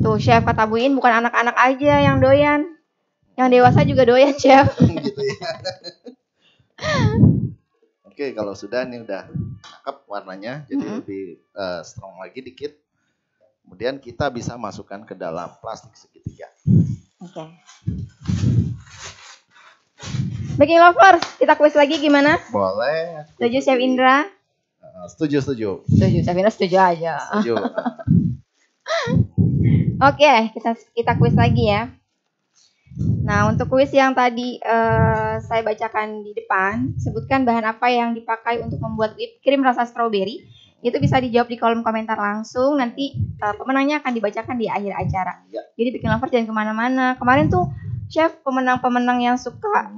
Tuh Chef kata Buin bukan anak-anak aja yang doyan. Yang dewasa juga doyan Chef. Gitu ya. Oke, kalau sudah ini udah cakep warnanya, jadi lebih strong lagi dikit. Kemudian kita bisa masukkan ke dalam plastik segitiga. Oke. Baking Lovers, kita kuis lagi gimana? Boleh. Setuju Chef Indra? Setuju. Setuju, Chef Indra setuju aja. Setuju. Oke, kita kuis lagi ya. Nah, untuk kuis yang tadi saya bacakan di depan, sebutkan bahan apa yang dipakai untuk membuat whipped cream rasa strawberry. Itu bisa dijawab di kolom komentar langsung. Nanti pemenangnya akan dibacakan di akhir acara. Jadi Baking Lovers jangan kemana-mana. Kemarin tuh Chef pemenang-pemenang yang suka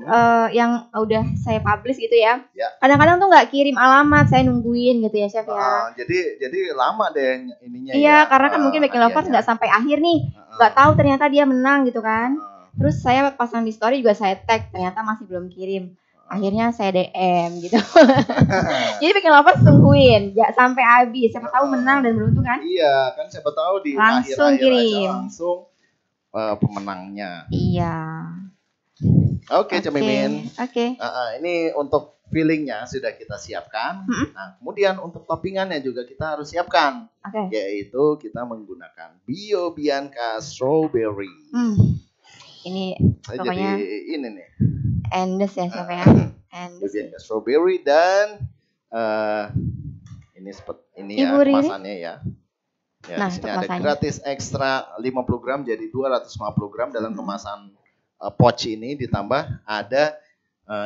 yang udah saya publish gitu ya. Kadang-kadang tuh nggak kirim alamat, saya nungguin gitu ya Chef ya. Jadi lama deh ininya. Iya, karena kan mungkin Baking Lovers nggak sampai akhir nih, nggak tahu ternyata dia menang gitu kan. Terus saya pasang di story juga saya tag, ternyata masih belum kirim. Akhirnya saya DM gitu. Jadi Baking Lovers tungguin, ya sampai habis. Siapa tahu menang dan beruntung kan? Iya, kan siapa tahu di langsung akhir-akhir kirim. Aja langsung pemenangnya. Iya. Oke, Cemimin. Oke. Ini untuk fillingnya sudah kita siapkan. Nah, kemudian untuk toppingannya juga kita harus siapkan. Yaitu kita menggunakan biobianca strawberry. Ini pokoknya ini nih. Endes ya Chef ya. Biobianca strawberry dan ini ya kemasannya ya. Ya, nah, di sini ada gratis ekstra 50 gram jadi 250 gram dalam kemasan pouch ini, ditambah ada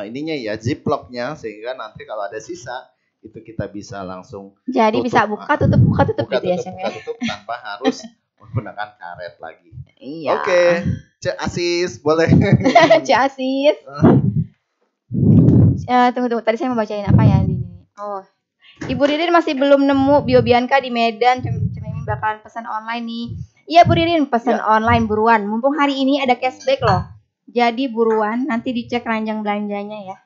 ininya ya ziplocknya, sehingga nanti kalau ada sisa itu kita bisa langsung jadi tutup. bisa buka tutup Buka gitu ya tutup, chef buka ya. tutup tanpa harus menggunakan karet lagi. Iya. Oke, Cek Asis boleh. Cik Asis. Tunggu, tadi saya mau bacain apa ya ini? Oh, Ibu Ririn masih belum nemu Biobianca di Medan. Cemimin bakalan pesan online nih. Iya Bu Ririn, pesan online buruan. Mumpung hari ini ada cashback loh. Jadi buruan, nanti dicek keranjang belanjanya ya.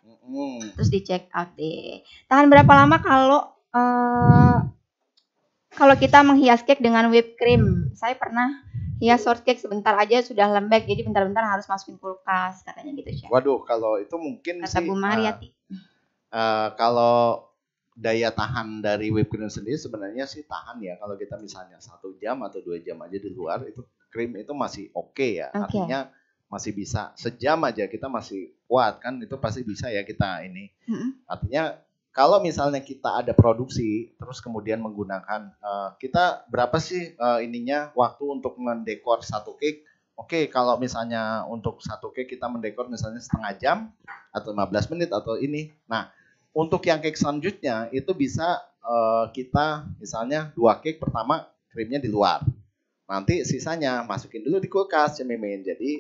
Terus dicek out deh. Tahan berapa lama kalau kita menghias cake dengan whipped cream? Saya pernah hias shortcake sebentar aja sudah lembek, jadi bentar-bentar harus masukin kulkas, katanya gitu chef. Waduh, kalau itu mungkin kata sih Bu Mariati. Kalau daya tahan dari whipped cream sendiri sebenarnya sih tahan ya. Kalau kita misalnya 1 jam atau 2 jam aja di luar, itu krim itu masih oke ya. Artinya masih bisa sejam aja kita masih kuat kan, itu pasti bisa ya kita ini. Artinya kalau misalnya kita ada produksi terus kemudian menggunakan kita berapa sih ininya waktu untuk mendekor satu cake? Oke, kalau misalnya untuk satu cake kita mendekor misalnya setengah jam atau 15 menit atau ini. Nah, untuk yang cake selanjutnya itu bisa kita misalnya 2 cake pertama krimnya di luar. Nanti sisanya masukin dulu di kulkas Cemimin. Jadi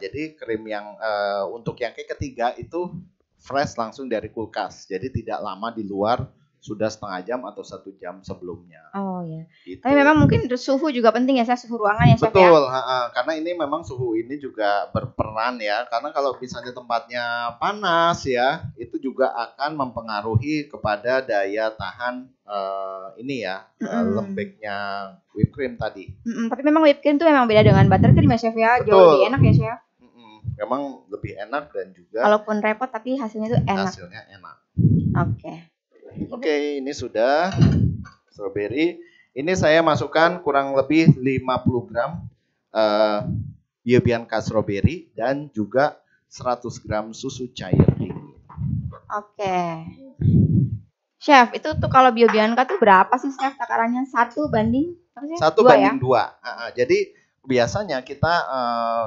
jadi krim yang untuk yang cake ketiga itu fresh langsung dari kulkas. Jadi tidak lama di luar, sudah setengah jam atau 1 jam sebelumnya. Oh ya. Gitu. Tapi memang mungkin suhu juga penting ya, suhu ruangan ya chef. Betul, karena ini memang suhu ini juga berperan ya. Karena kalau misalnya tempatnya panas ya, itu juga akan mempengaruhi kepada daya tahan ini ya, lembeknya whipped cream tadi. Tapi memang whipped cream itu memang beda dengan buttercream ya chef ya. Betul. Jauh lebih enak ya chef. Memang lebih enak dan juga walaupun repot tapi hasilnya itu enak. Hasilnya enak. Oke, ini sudah strawberry. Ini saya masukkan kurang lebih 50 gram Biobianca strawberry dan juga 100 gram susu cair dingin. Oke. Chef, itu tuh kalau Biobianca tuh berapa sih chef takarannya? 1 banding? 1 banding 2. Jadi biasanya kita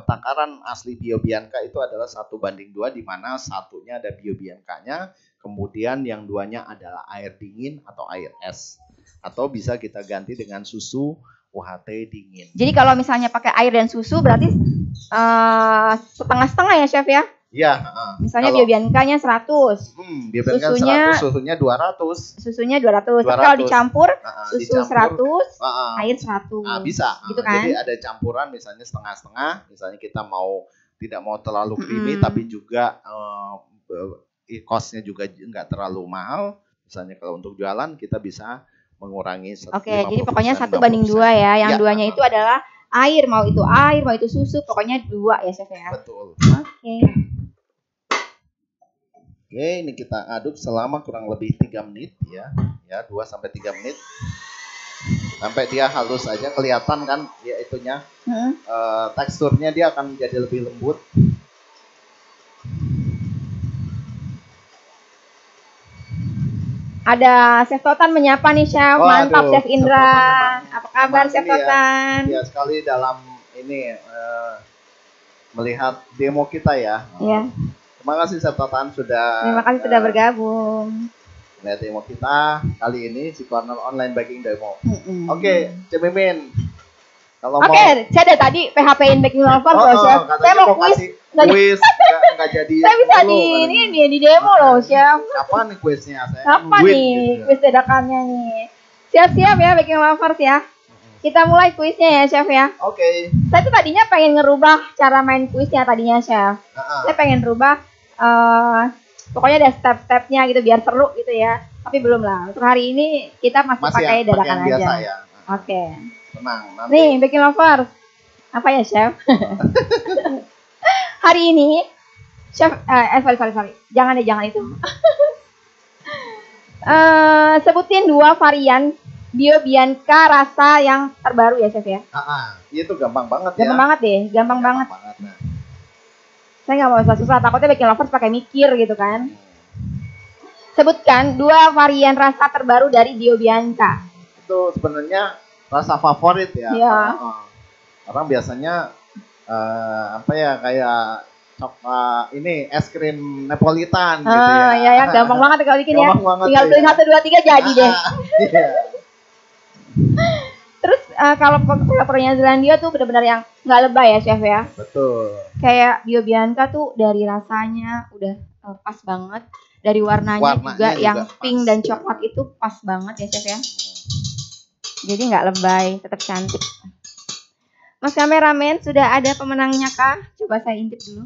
takaran asli Biobianca itu adalah 1 banding 2, di mana satunya ada Biobiancanya, kemudian yang duanya adalah air dingin atau air es. Atau bisa kita ganti dengan susu UHT dingin. Jadi kalau misalnya pakai air dan susu berarti setengah-setengah ya chef ya? Iya. Misalnya Biobiancanya 100. Biobianca 100, susunya 200. Susunya 200. Tapi kalau dicampur susu 100, air 100. Bisa. Gitu kan? Jadi ada campuran misalnya setengah-setengah. Misalnya kita tidak mau terlalu creamy tapi juga cost-nya juga nggak terlalu mahal. Misalnya kalau untuk jualan kita bisa mengurangi 50%. Oke, jadi pokoknya 1 banding 2 ya. Yang duanya itu adalah air, mau itu susu, pokoknya 2 ya chef ya. Betul. Oke. Oke, ini kita aduk selama kurang lebih 3 menit ya. Ya, 2 sampai 3 menit. Sampai dia halus aja, kelihatan kan ya itunya. Teksturnya dia akan menjadi lebih lembut. Ada Chef Totan menyapa nih chef. Mantap Chef Indra. Apa kabar Chef Totan? Ya sekali dalam ini melihat demo kita ya. Iya. Terima kasih Chef Totan sudah. Terima kasih sudah bergabung. Lihat demo kita kali ini si Corner Online Baking Demo. Oke, Cemimin. Oke, saya ada tadi PHP-in Baking Lover loh chef. Saya mau kuis nggak jadi. Saya bisa di demo loh chef. Kapan nih kuisnya? Kapan nih kuis dadakannya nih? Siap-siap ya Baking Lovers ya. Kita mulai kuisnya ya chef ya. Oke. Saya tuh tadinya pengen ngerubah cara main kuisnya tadinya chef. Saya pengen rubah pokoknya ada step-stepnya gitu biar seru gitu ya. Tapi belum lah. Untuk hari ini kita masih pakai dadakan aja. Biasa ya. Oke. Tenang. Nanti. Nih Baking Lovers. Apa ya chef? Hari ini chef sorry. Jangan itu. Sebutin 2 varian Biobianca rasa yang terbaru ya chef ya. Itu gampang banget ya. Gampang banget deh, gampang banget. Nah. Saya nggak mau susah-susah, takutnya Baking Lovers pakai mikir gitu kan. Sebutkan 2 varian rasa terbaru dari Biobianca. Itu sebenarnya rasa favorit ya. Iya. Orang biasanya kayak ini es krim Neapolitan gitu ya. Ya, gampang banget kalau bikin ya. Gampang banget Tinggal beli 1, 2, 3 jadi deh. Iya. Terus kalau covernya Zelandia tuh benar-benar yang nggak lebay ya chef ya. Betul. Kayak Bio Bianca tuh dari rasanya udah pas banget, dari warnanya juga yang pink dan coklat itu pas banget ya chef ya. Jadi nggak lebay, tetap cantik. Mas kameramen, sudah ada pemenangnya kah? Coba saya intip dulu.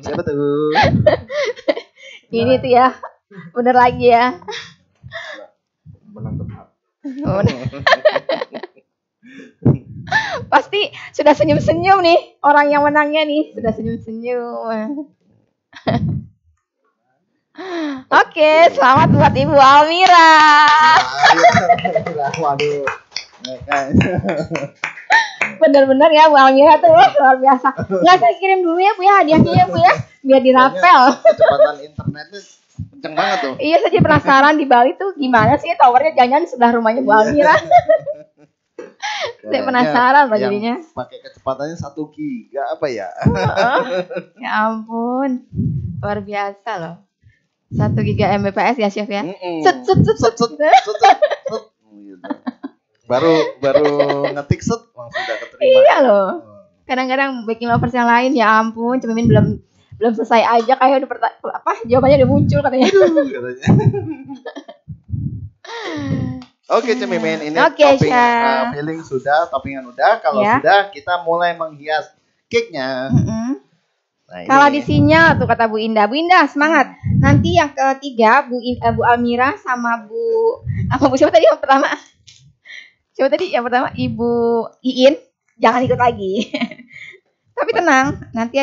Siapa tuh? Ini tuh ya, bener lagi ya. Menang tepat. Pasti sudah senyum-senyum nih orang yang menangnya nih, sudah senyum-senyum. Oke, selamat buat Ibu Almira. Waduh. Bener-bener ya Bu Almira tuh luar biasa. Nggak, saya kirim dulu ya Bu ya hadiahnya ya Bu ya, biar dirapel. Kecepatan internetnya kenceng banget tuh. Iya, saya penasaran di Bali tuh gimana sih towernya, jangan sebelah rumahnya Bu Almira. Saya penasaran loh jadinya. Pakai kecepatannya 1 giga apa ya? Ya ampun, luar biasa loh. 1 giga Mbps ya chef ya. Set. Baru ngetik set langsung udah keterima. Iya loh. Kadang-kadang baking lovers yang lain ya ampun, Cemimin belum selesai aja kayak udah jawabannya udah muncul katanya. Oke Cemimin, ini toppingan udah. Kalau sudah kita mulai menghias cake-nya. Nah, kalau di sinyal tuh kata Bu Indah. Bu Indah semangat. Nanti yang ketiga Bu Almira sama Bu siapa tadi yang pertama? Coba tadi yang pertama Ibu Iin, jangan ikut lagi. Tapi tenang, nanti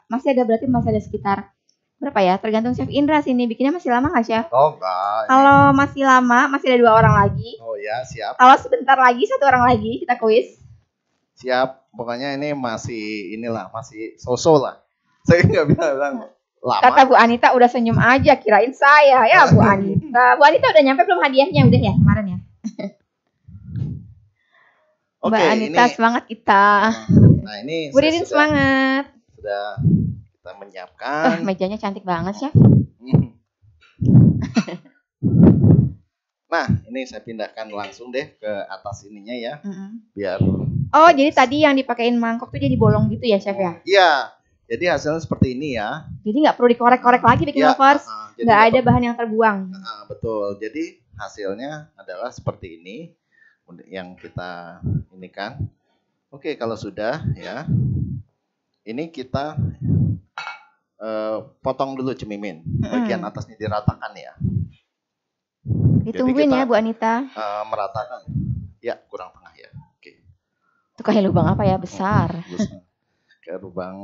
masih ada sekitar berapa ya? Tergantung Chef Indra sini bikinnya masih lama nggak Chef? Oh enggak. Kalau masih lama, masih ada 2 orang lagi. Oh ya, siap. Kalau sebentar lagi 1 orang lagi kita kuis. Siap. Pokoknya ini masih so-so lah. Saya nggak bilang lama. Kata Bu Anita udah senyum aja, kirain saya ya Bu Anita. Bu Anita udah nyampe belum hadiahnya? Udah ya kemarin ya. Oke, Mbak Anita ini, semangat kita. Nah ini Bu Didin semangat. Sudah kita menyiapkan. Mejanya cantik banget ya. Nah ini saya pindahkan langsung deh ke atas ininya ya. Biar. Oh jadi tadi yang dipakein mangkok tuh jadi bolong gitu ya chef ya? Iya. Jadi hasilnya seperti ini ya. Jadi nggak perlu dikorek-korek lagi baking lovers. Nggak ada bahan yang terbuang. Betul. Jadi hasilnya adalah seperti ini. Yang kita ini kan. Oke, kalau sudah ya. Ini kita potong dulu Cemimin. Bagian atasnya diratakan ya. Ditungguin ya Bu Anita. Meratakan. Ya, kurang tengah ya. Oke. Itu kayak lubang apa ya? Besar. Kayak lubang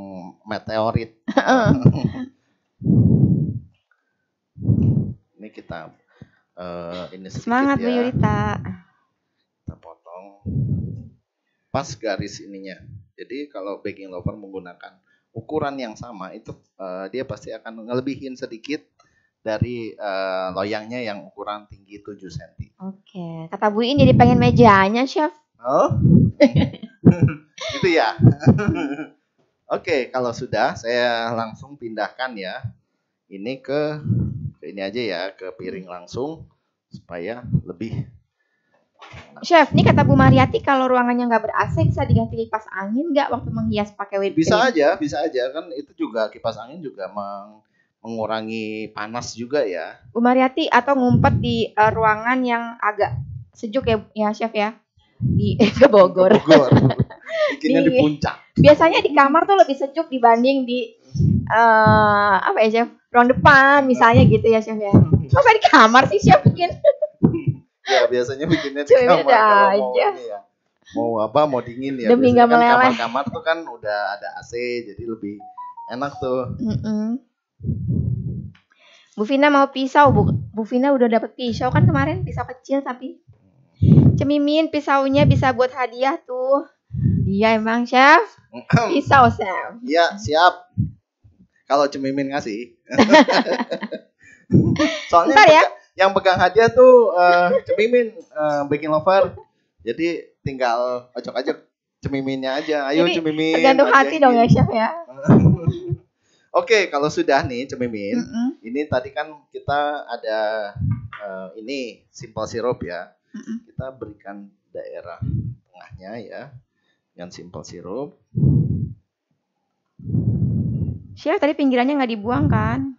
meteorit. Ini kita ini sedikit semangat ya. Bu Yurita. Kita potong pas garis ininya. Jadi kalau baking lover menggunakan ukuran yang sama itu dia pasti akan ngelebihin sedikit dari loyangnya yang ukuran tinggi 7 cm. Oke, kata Bu In jadi pengen mejanya, Chef. Oh? Gitu ya. Oke, kalau sudah saya langsung pindahkan ya. Ini ke ini aja ya, ke piring langsung supaya lebih. Chef, ini kata Bu Mariati kalau ruangannya nggak ber-AC bisa diganti kipas angin nggak waktu menghias pakai whipped cream? Bisa aja kan itu juga kipas angin juga mengurangi panas juga ya. Bu Mariati atau ngumpet di ruangan yang agak sejuk ya Chef ya di ke Bogor. Bikinnya di puncak. Biasanya di kamar tuh lebih sejuk dibanding di apa ya Chef? Ruang depan misalnya gitu ya Chef ya. Masa di kamar sih Chef bikin? Ya biasanya bikinnya di kamar kalau mau ini ya. Mau dingin ya. Demi nggak meleleh. Kamar tuh kan udah ada AC jadi lebih enak tuh. Bu Vina mau pisau, Bu Vina udah dapet pisau kan kemarin, pisau kecil tapi. Cemimin pisaunya bisa buat hadiah tuh. Iya emang Chef. Pisau Chef. Iya siap. Kalau Cemimin ngasih. Soalnya bentar, ya. Yang pegang hadiah tuh Cemimin baking lover. Jadi tinggal ocok-ocok Cemiminnya aja. Ayo Jadi, Cemimin. tergantung hati dong ya chef ya. Oke, kalau sudah nih Cemimin, ini tadi kan kita ada ini simple syrup ya. Kita berikan daerah tengahnya ya, dengan simple syrup. Chef tadi pinggirannya nggak dibuang kan?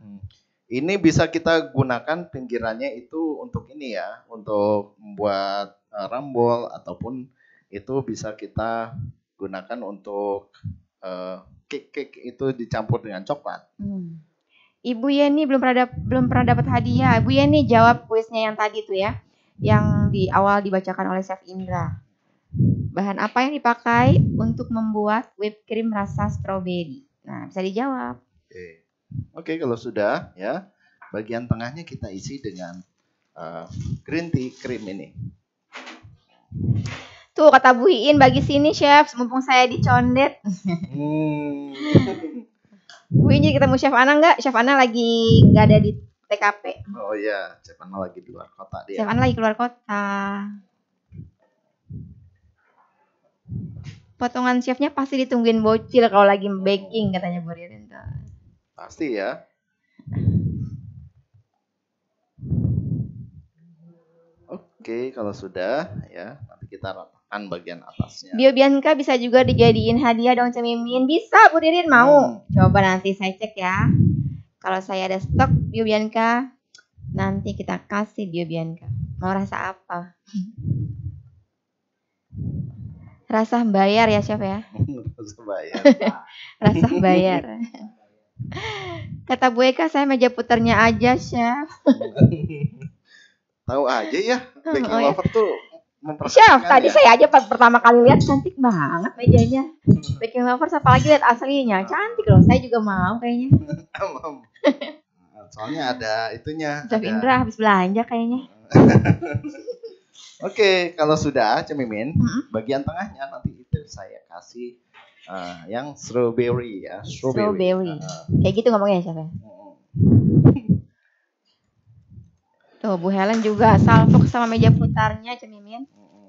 Ini bisa kita gunakan pinggirannya itu untuk ini ya, untuk membuat rambol ataupun itu bisa kita gunakan untuk cake itu dicampur dengan coklat. Ibu Yeni belum pernah dapat hadiah. Ibu Yeni jawab kuisnya yang tadi tuh ya, yang di awal dibacakan oleh Chef Indra. Bahan apa yang dipakai untuk membuat whipped cream rasa stroberi? Nah, bisa dijawab. Oke, kalau sudah ya, bagian tengahnya kita isi dengan green tea cream ini. Tuh kata Bu Iin bagi sini chef, mumpung saya dicondet. Bu Iin jadi ketemu Chef Ana nggak? Chef Ana lagi nggak ada di TKP. Oh iya, Chef Ana lagi di luar kota dia. Chef Ana lagi keluar kota. Potongan chefnya pasti ditungguin bocil kalau lagi baking katanya Bu Ririn. Pasti ya. Oke, kalau sudah ya, nanti kita ratakan bagian atasnya. Bio Bianca bisa juga dijadiin hadiah dong Cemimin. Bisa Bu Ririn mau. Coba nanti saya cek ya. Kalau saya ada stok Bio Bianca, nanti kita kasih Bio Bianca. Mau rasa apa? Rasa bayar ya chef ya. Rasa bayar. Rasa bayar. Kata Bu Eka saya meja putarnya aja chef. Tahu aja ya, baking lover tuh memperhatikan. Chef, tadi saya aja pertama kali lihat cantik banget mejanya. Baking lover apalagi lihat aslinya, cantik loh. Saya juga mau kayaknya. Soalnya ada itunya. Chef Indra habis belanja kayaknya. Oke, kalau sudah Cemimin, bagian tengahnya nanti itu saya kasih yang strawberry ya, Strawberry. Kayak gitu ngomongnya chef ya. Tuh Bu Helen juga salfok sama meja putarnya Cemimin.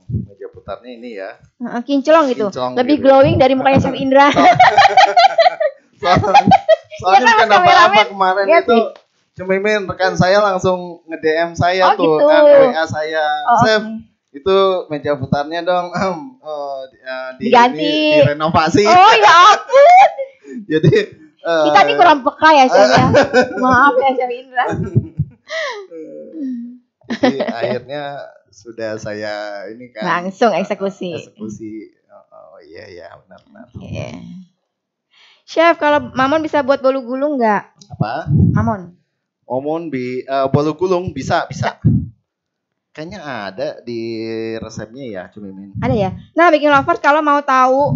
Meja putarnya ini ya. Kinclong gitu. Kinclong lebih gitu. glowing dari mukanya Chef Indra. Soalnya kenapa kemarin lihat itu Cemimin rekan saya langsung nge-DM saya tuh, gitu. WA saya. Chef, okay. itu meja putarnya dong diganti, direnovasi. Oh ya ampun. Jadi kita nih kurang peka ya chef ya. Maaf ya Chef Indra. Jadi akhirnya sudah saya ini kan langsung eksekusi. Oh iya benar. Chef, kalau Mamon bisa buat bolu gulung nggak? Apa? Mamon. Bolu gulung bisa. Kayaknya ada di resepnya ya, Cemimin. Ada ya. Nah, Baking Lovers kalau mau tahu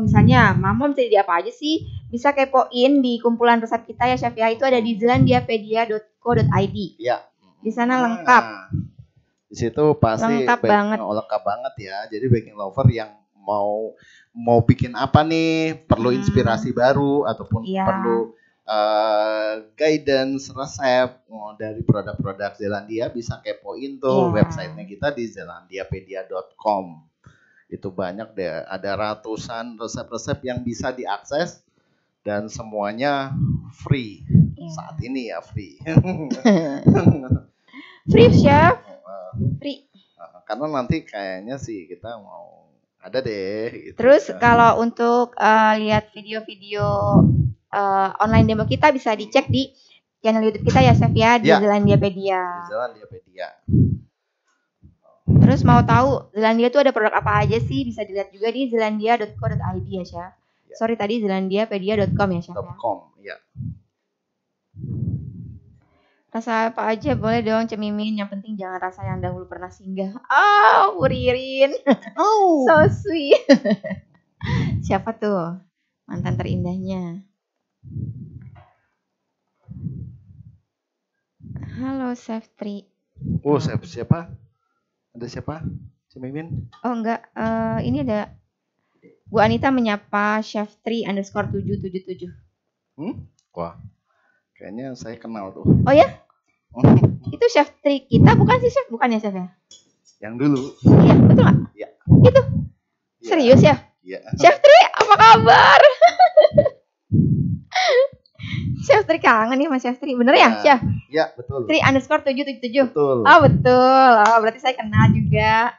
misalnya Mamon bisa jadi apa aja sih? Bisa kepoin di kumpulan resep kita ya, Chef ya. Itu ada di zelandiapedia.co.id. Iya. Di sana lengkap. Di situ pasti lengkap banget ya. Jadi Baking Lover yang mau bikin apa nih, perlu inspirasi baru ataupun perlu guidance resep dari produk-produk Zelandia, bisa kepoin tuh websitenya kita di zelandiapedia.com. Itu banyak deh, ada ratusan resep-resep yang bisa diakses dan semuanya free. Saat ini ya free. Free chef. Free. Karena nanti kayaknya sih kita mau ada deh gitu. Terus kalau untuk lihat video-video online demo kita bisa dicek di channel YouTube kita ya chef ya, di Zelandiapedia. Terus mau tahu Zelandia tuh ada produk apa aja sih, bisa dilihat juga di zelandia.co.id ya chef. Sorry tadi zelandiapedia.com ya chef ya. Rasa apa aja boleh dong Cemimin, yang penting jangan rasa yang dahulu pernah singgah. Bu Ririn. So sweet. Siapa tuh mantan terindahnya? Halo Chef Tri. Chef siapa? Ada siapa? Cemimin? Oh enggak, ini ada Bu Anita menyapa Chef Tri _777. Wah, kayaknya saya kenal tuh. Oh ya? Itu Chef Tri kita bukan sih chef? Bukan ya chef ya? Yang dulu. Iya, betul nggak? Iya. Itu? Serius ya? Iya. Chef Tri, apa kabar? Chef Tri kangen nih sama Chef Tri. Bener ya, Chef? Iya, betul. Tri _777. Betul. Oh, betul. Oh, berarti saya kenal juga.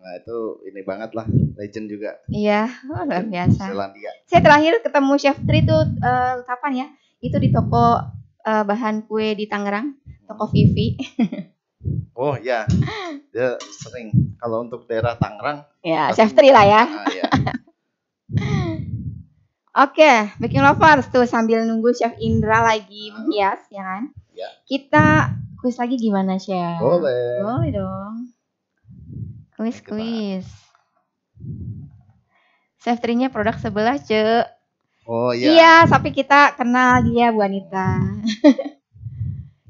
Nah, itu ini banget lah, legend juga. Iya, luar biasa. Zelandia. Saya terakhir ketemu Chef Tri tuh kapan ya? Itu di toko bahan kue di Tangerang, toko Vivi. Oh ya, dia sering kalau untuk daerah Tangerang. Ya, Chef Tri lah ya. Ya. Oke, Baking Lovers tuh sambil nunggu Chef Indra lagi menghias, ya kan? Ya. Kita kuis lagi gimana, Chef? Boleh. Boleh dong. Kuis. Chef Tri-nya produk sebelah, Ce. Oh iya. Iya, tapi kita kenal dia, Bu Anita.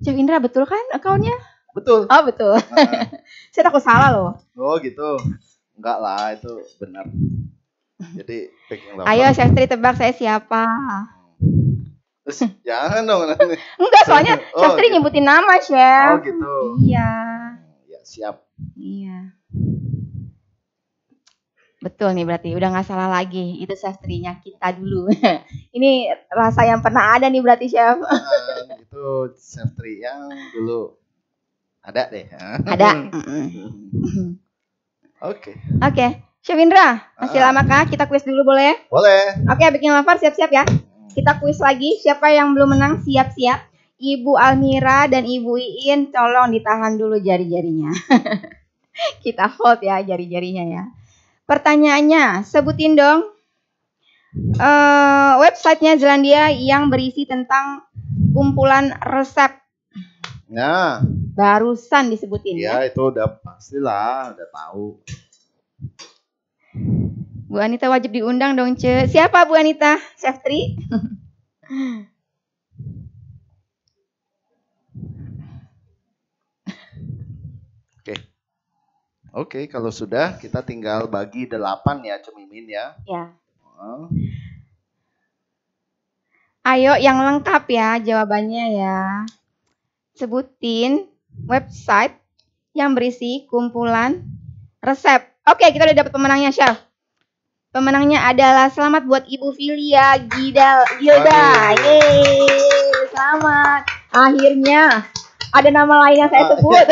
Chef Indra, betul kan akunnya? Betul. Oh, betul. Saya takut salah loh. Oh gitu. Enggak lah, itu benar. Jadi Baking Lover. Ayo Chef Tri tebak saya siapa? Terus jangan dong nanti. Enggak, soalnya Chef Tri gitu. nyebutin nama, Chef. Oh gitu. Iya. Ya, siap. Iya. Betul nih berarti, udah nggak salah lagi. Itu Chef Tri-nya kita dulu. Ini rasa yang pernah ada nih berarti, Chef. Itu Chef Tri yang dulu ada deh. Ada. Oke. Oke. Chef Indra, masih lama kah? Kita kuis dulu boleh? Boleh. Oke, Baking Lover siap-siap ya. Kita kuis lagi. Siapa yang belum menang siap-siap. Ibu Almira dan Ibu Iin, tolong ditahan dulu jari-jarinya. Kita hold ya jari-jarinya ya. Pertanyaannya, sebutin dong websitenya Zelandia yang berisi tentang kumpulan resep. Nah, barusan disebutin ya. Itu udah pastilah, udah tahu. Bu Anita wajib diundang dong, Ce. Siapa Bu Anita? Chef Tri? Oke, kalau sudah kita tinggal bagi 8 ya, Cemimin ya. Ya. Ayo yang lengkap ya jawabannya ya. Sebutin website yang berisi kumpulan resep. Oke, kita udah dapat pemenangnya, Chef. Pemenangnya adalah selamat buat Ibu Filia Gilda. Yeay, selamat. Akhirnya ada nama lain yang saya sebut.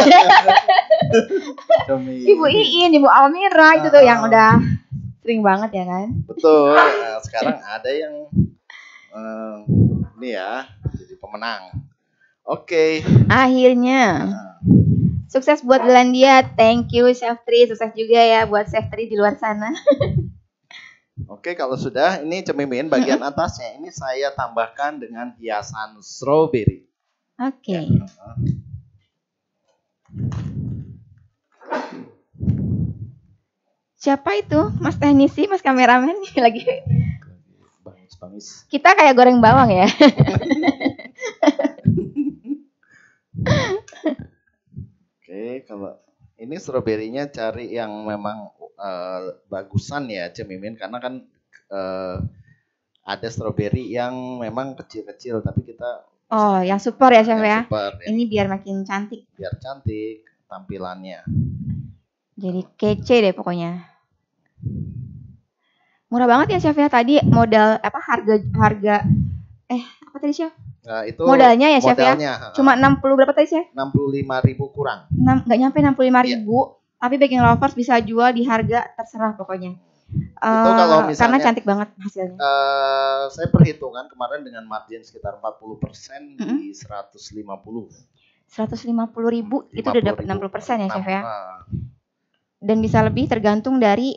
Ibu Iin, Ibu Almira itu tuh yang udah sering banget ya kan. Betul. Nah, sekarang ada yang ini ya, jadi pemenang. Oke. Akhirnya. Sukses buat Zelandia. Thank you Chef Tri. Sukses juga ya buat Chef Tri di luar sana. Oke, kalau sudah ini Cemimin bagian atasnya ini saya tambahkan dengan hiasan strawberry. Oke. Siapa itu? Mas teknisi, Mas kameramen lagi. Bangis. Kita kayak goreng bawang ya. Oke, kalau ini stroberinya cari yang memang bagusan ya Cemimin, karena kan ada stroberi yang memang kecil-kecil tapi kita yang super ya Chef ya. Super, ya. Ini biar makin cantik. Biar cantik tampilannya. Jadi kece deh pokoknya. Murah banget ya Chef ya. Tadi modal harga apa tadi Chef? Nah, itu modalnya ya Chef ya. Cuma 60 berapa tadi Chef? 65.000 kurang. Nggak nyampe 65.000. Tapi Baking Lovers bisa jual di harga terserah pokoknya. Itu kalau misalnya, karena cantik banget hasilnya. Saya perhitungan kemarin dengan margin sekitar 40% di 150. 150.000 itu udah dapat 60% ya Chef ya. Dan bisa lebih tergantung dari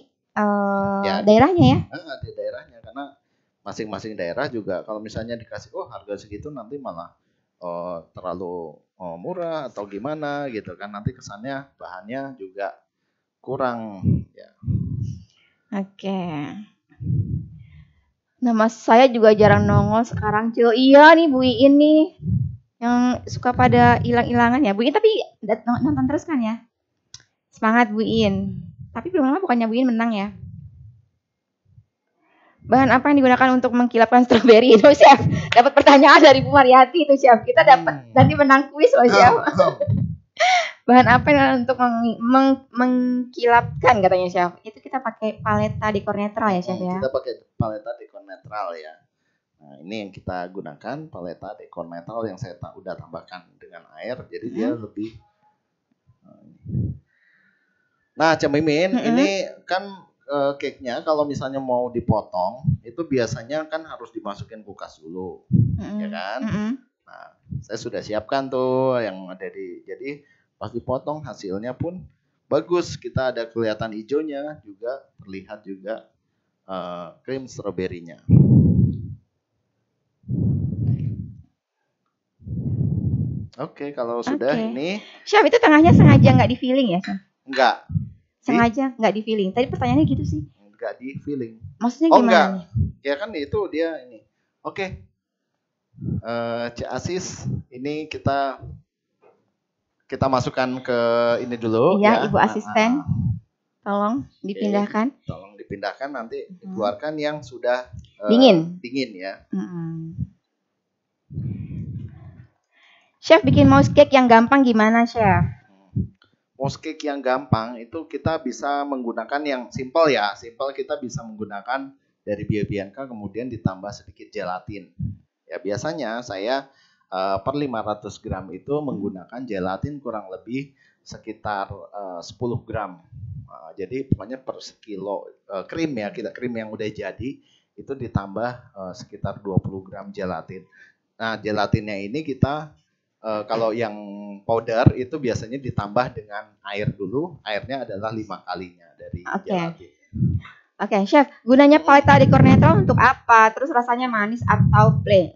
daerahnya ya. Di daerahnya, karena masing-masing daerah juga kalau misalnya dikasih harga segitu nanti malah terlalu murah atau gimana gitu kan, nanti kesannya bahannya juga kurang ya. Oke. Nama saya juga jarang nongol sekarang, Cil. Iya nih Bu Iin nih yang suka pada hilang-hilangan ya. Bu Iin tapi nonton terus kan ya. Semangat Bu Iin. Tapi belum lama bukannya Bu Iin menang ya. Bahan apa yang digunakan untuk mengkilapkan stroberi itu, Chef? Dapat pertanyaan dari Bu Mariati itu, Chef. Kita dapat nanti menang kuis loh, Chef. Bahan apa yang untuk mengkilapkan katanya, Chef? Itu kita kita pakai paleta dekor netral ya chef ya. Kita pakai paleta dekor netral ya. Nah, ini yang kita gunakan paleta dekor netral yang saya udah tambahkan dengan air, jadi dia lebih. Nah, Cak Mimin, ini kan cake-nya kalau misalnya mau dipotong, itu biasanya kan harus dimasukin kulkas dulu, ya kan? Nah, saya sudah siapkan tuh yang ada jadi pas dipotong hasilnya pun bagus, kita ada kelihatan hijaunya juga, terlihat juga krim stroberinya. Oke, kalau sudah ini. Chef, itu tengahnya sengaja nggak di filling ya, Chef? Enggak. Sengaja nggak di filling. Tadi pertanyaannya gitu sih. Enggak di filling. Maksudnya gimana? Enggak. Ya kan itu dia ini. Oke. Cik Asis, ini kita masukkan ke ini dulu. Iya, ya. Ibu asisten. Tolong dipindahkan. Tolong dipindahkan, nanti dikeluarkan yang sudah dingin ya. Chef, bikin mouse cake yang gampang gimana, Chef? Mouse cake yang gampang itu kita bisa menggunakan yang simple ya. Simple kita bisa menggunakan dari Bianca kemudian ditambah sedikit gelatin. Ya biasanya saya per 500 gram itu menggunakan gelatin kurang lebih sekitar 10 gram. Jadi pokoknya per sekilo krim ya, krim yang udah jadi itu ditambah sekitar 20 gram gelatin. Nah gelatinnya ini kita kalau yang powder itu biasanya ditambah dengan air dulu. Airnya adalah 5 kalinya dari gelatin. Oke, Chef. Gunanya paleta dekor netral untuk apa? Terus rasanya manis atau plain?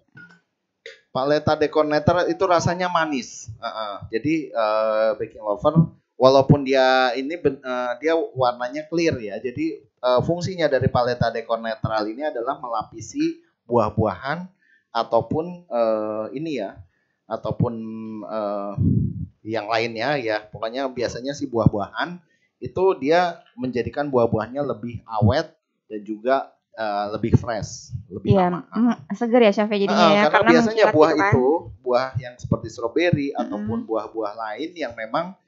Paleta dekor netral itu rasanya manis. Jadi baking lover, walaupun dia ini dia warnanya clear ya. Jadi fungsinya dari paleta dekor netral ini adalah melapisi buah-buahan ataupun ini ya. Ataupun yang lainnya ya, pokoknya biasanya sih buah-buahan itu dia menjadikan buah-buahnya lebih awet dan juga lebih fresh, lebih lama. Seger ya Chef jadinya ya. Karena biasanya buah gitu kan? Itu buah yang seperti stroberi ataupun buah-buah lain yang memang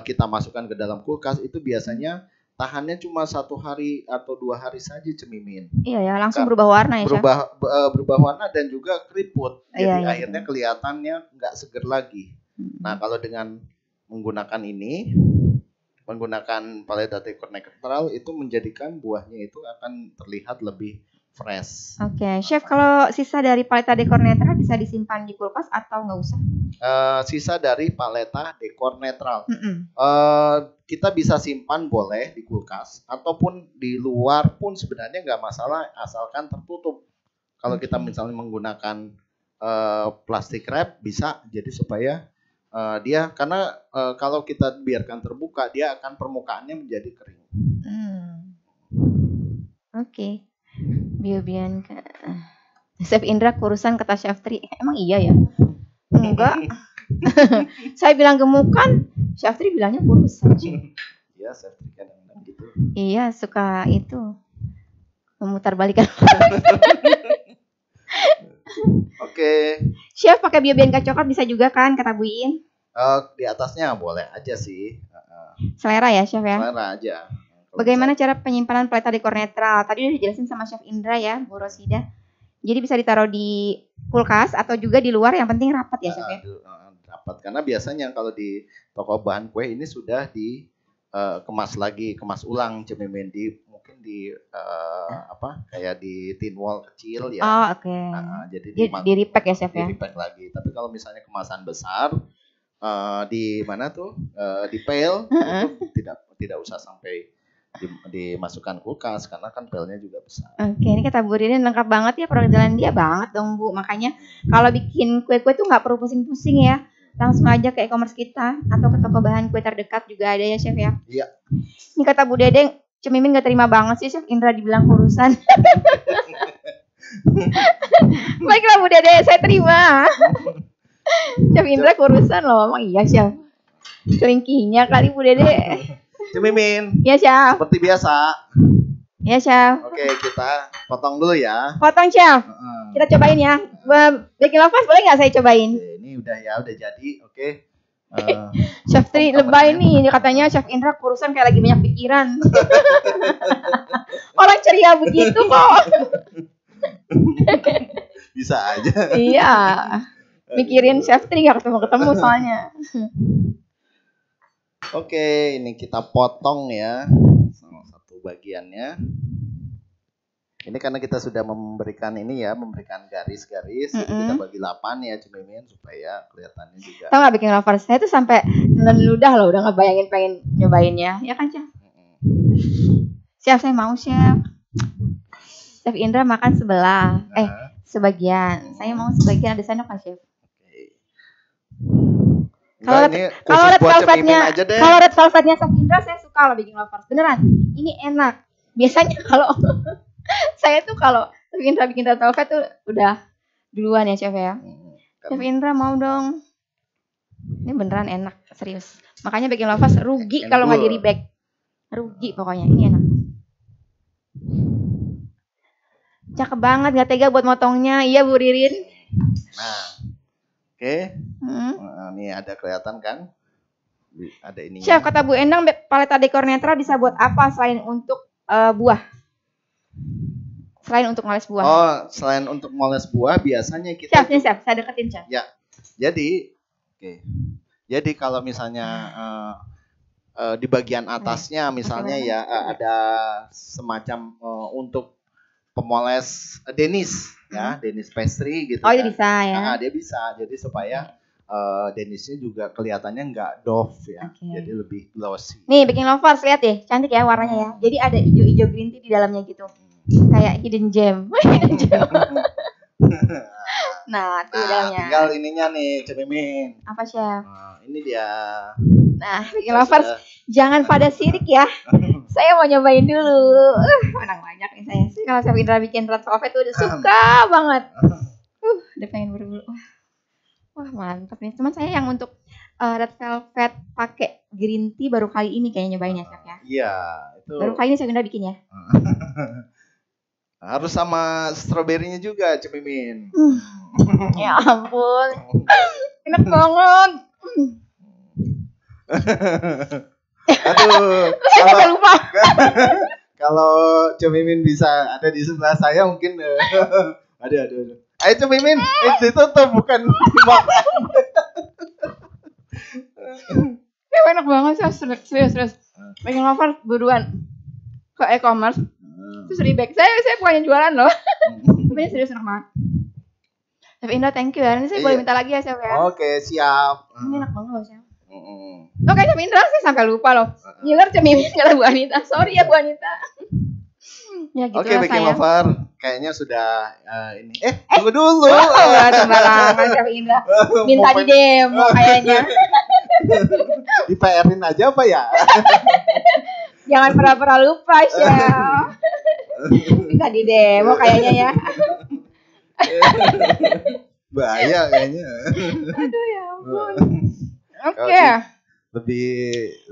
kita masukkan ke dalam kulkas itu biasanya tahannya cuma 1 hari atau 2 hari saja Cemimin. Iya ya, langsung berubah warna ya Chef. Berubah warna dan juga keriput. Jadi akhirnya kelihatannya nggak seger lagi. Nah kalau dengan menggunakan ini, menggunakan paleta dekor netral itu menjadikan buahnya itu akan terlihat lebih fresh. Oke, Chef, kalau sisa dari paleta dekor netral bisa disimpan di kulkas atau nggak usah? Sisa dari paleta dekor netral, kita bisa simpan boleh di kulkas ataupun di luar pun sebenarnya nggak masalah asalkan tertutup. Kalau kita misalnya menggunakan plastik wrap bisa, jadi supaya dia karena kalau kita biarkan terbuka dia akan permukaannya menjadi kering. Oke. Bianca. Chef Indra kurusan kata Chef Tri. Emang iya ya? Enggak. Saya bilang gemukan, Chef Tri bilangnya kurusan. Iya, Chef Tri kadang-kadang gitu. Iya, suka itu memutar balikan. Oke. Chef pakai Bianca coklat bisa juga kan kata Bu Iin? Di atasnya boleh aja sih. Selera ya Chef ya? Selera aja. Bagaimana cara penyimpanan paleta dekor netral? Tadi udah dijelasin sama Chef Indra ya, Bu Rosida. Jadi bisa ditaruh di kulkas atau juga di luar, yang penting rapat ya Chef ya? Rapat, karena biasanya kalau di toko bahan kue ini sudah dikemas lagi, kemas ulang Cemimin mungkin di kayak di tin wall kecil ya. Oh oke. Jadi di repack ya Chef ya? Di repack lagi. Tapi kalau misalnya kemasan besar di mana tuh di pail itu tidak usah sampai dimasukkan kulkas karena kan pelnya juga besar. Oke, ini kata Bu Ririn lengkap banget ya, perjalanan dia banget dong Bu. Makanya kalau bikin kue-kue tuh nggak perlu pusing-pusing ya. Langsung aja ke e-commerce kita atau ke toko bahan kue terdekat juga ada ya Chef ya. Iya. Ini kata Bu Dedeng, Cemimin nggak terima banget sih Chef Indra dibilang kurusan. Baiklah Bu Dede, saya terima. Chef Indra kurusan loh, emang iya Chef. Kelingkinya kali Bu Dede. Cemimin. Iya Chef. Seperti biasa. Iya Chef. Oke, kita potong dulu ya. Potong Chef. Kita cobain ya. Baking Lovers boleh nggak saya cobain? Oke, ini udah ya, udah jadi. Oke. Chef Tri lebay nih, katanya Chef Indra kurusan kayak lagi banyak pikiran. Orang ceria begitu kok. Bisa aja. Iya. Mikirin Chef Tri gak ketemu-ketemu soalnya. Oke, ini kita potong ya salah satu bagiannya. Ini karena kita sudah memberikan ini ya, memberikan garis-garis. Jadi kita bagi 8 ya Cemimin supaya kelihatannya juga. Tahu nggak bikin lover saya tuh sampai nelen ludah loh, udah ngebayangin pengen nyobainnya, ya kan Chef? Chef saya mau Chef. Chef Indra makan sebelah, sebagian. Saya mau sebagian, ada sendok kan Chef? Kalau red velvetnya Chef Indra saya suka loh bikin lovers, beneran. Ini enak. Biasanya kalau saya tuh kalau bikin red velvet tuh udah duluan ya Chef ya. Chef Indra mau dong. Ini beneran enak, serius. Makanya bikin lovers rugi kalau nggak di rebag. Rugi pokoknya, ini enak. Cakep banget, gak tega buat motongnya. Iya Bu Ririn. Nah, oke. Nah, ini ada kelihatan kan? Ada ininya. Chef, kata Bu Endang, paleta dekor netral bisa buat apa selain untuk buah? Selain untuk moles buah. Oh, selain untuk moles buah biasanya kita. Chef, Chef, saya deketin Chef. Ya, jadi, jadi kalau misalnya di bagian atasnya misalnya ya ada semacam untuk pemoles denis ya, denis pastry gitu. Oh, kan? Bisa ya. Nah, dia bisa. Jadi supaya denisnya juga kelihatannya nggak doff ya. Jadi lebih glossy. Nih, bikin lovers lihat deh, cantik ya warnanya ya. Jadi ada hijau-hijau green tea di dalamnya gitu. Kayak hidden gem. Nah, tuh dalamnya. Tinggal ininya nih, Cemimin. Apa Chef? Ini dia. Nah, bikin lovers jangan pada sirik ya. Saya mau nyobain dulu. Menang banyak nih saya. Kalau Chef Indra bikin red velvet tuh udah suka banget. Udah pengen buru-buru. Wah, mantap nih. Cuman saya yang untuk red velvet pakai green tea baru kali ini kayaknya nyobain ya, Chef ya. Iya, itu. Baru kali ini Chef Indra bikin ya. Harus sama stroberinya juga, Cemimin. Ya ampun. Enak banget. Aduh. Saya lupa. Kalau Cemimin bisa ada di sebelah saya mungkin. Aduh. Ayo Cemimin, ditutup bukan dimakan. Ya enak banget sih, serius. Pengen lover buruan ke e-commerce. Terus rebag. Saya bukannya jualan loh. Tapi serius enak banget. Chef Indra, thank you ya. Ini saya boleh minta lagi ya, Chef ya. Oke, siap. Ini enak banget loh, Chef. Oke, Chef Indra, saya sampai lupa loh. Ngiler Cemimin kata Bu Anita. Sorry ya Bu Anita. Ya gitu. Oke, Baking Lover. Kayaknya sudah ini. Tunggu dulu. Sembarangan Chef Indra. Minta di demo kayaknya. Di PR-in aja apa ya? Jangan pernah lupa, Chef. Minta di demo kayaknya ya. Bahaya kayaknya. Aduh ya ampun. Oke. Lebih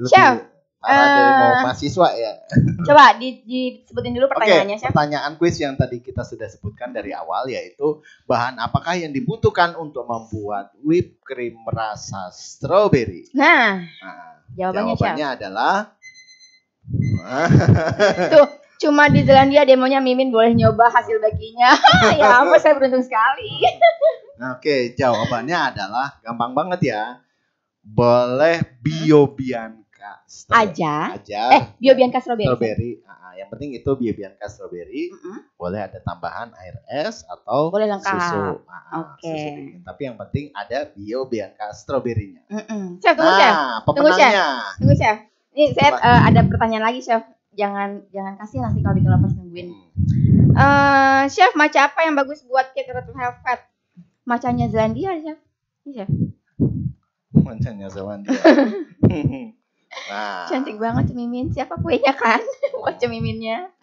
Chef, dari mau mahasiswa ya. Coba disebutin dulu pertanyaannya, Chef. Pertanyaan kuis yang tadi kita sudah sebutkan dari awal yaitu bahan apakah yang dibutuhkan untuk membuat whipped cream rasa strawberry? Nah jawabannya adalah tuh, cuma di Zelandia demonya Mimin boleh nyoba hasil bakingnya. Ya ampun, saya beruntung sekali. Oke, jawabannya adalah gampang banget ya. Boleh Biobianca aja. Biobianca strawberry. Yang penting itu Biobianca strawberry. Boleh ada tambahan air es atau boleh lengkap. Susu. Oke. Tapi yang penting ada Biobianca strawberry-nya. Chef, tunggu Chef. Tunggu Chef. Ini saya ada pertanyaan lagi, Chef. Jangan kasih nanti kalau bikin lovers nungguin. Chef, maca apa yang bagus buat cake red velvet? Macanya Zelandia, Chef. Ini Chef. Macanya Zelandia. Nah. Cantik banget Cemimin. Siapa kuenya kan? Bukan Cemiminnya.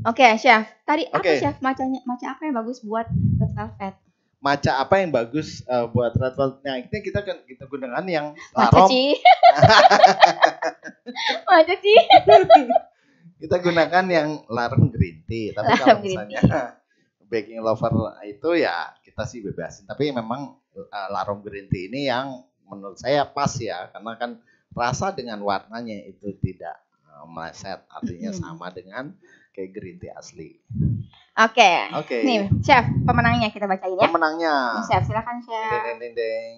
Oke, Chef. Tadi apa Chef? Maca apa yang bagus buat red velvet? Maca apa yang bagus buat red velvet? Nah, kita gunakan yang maca Ci. Maca Ci. Kita gunakan yang larung green tea. Tapi kalau misalnya baking lover itu ya kita sih bebasin. Tapi memang Larom Green Tea ini yang menurut saya pas ya, karena kan rasa dengan warnanya itu tidak meleset, artinya sama dengan kayak green tea asli. Oke. Nih, Chef, pemenangnya kita bacain ya. Pemenangnya. Chef, silakan Chef. Deng.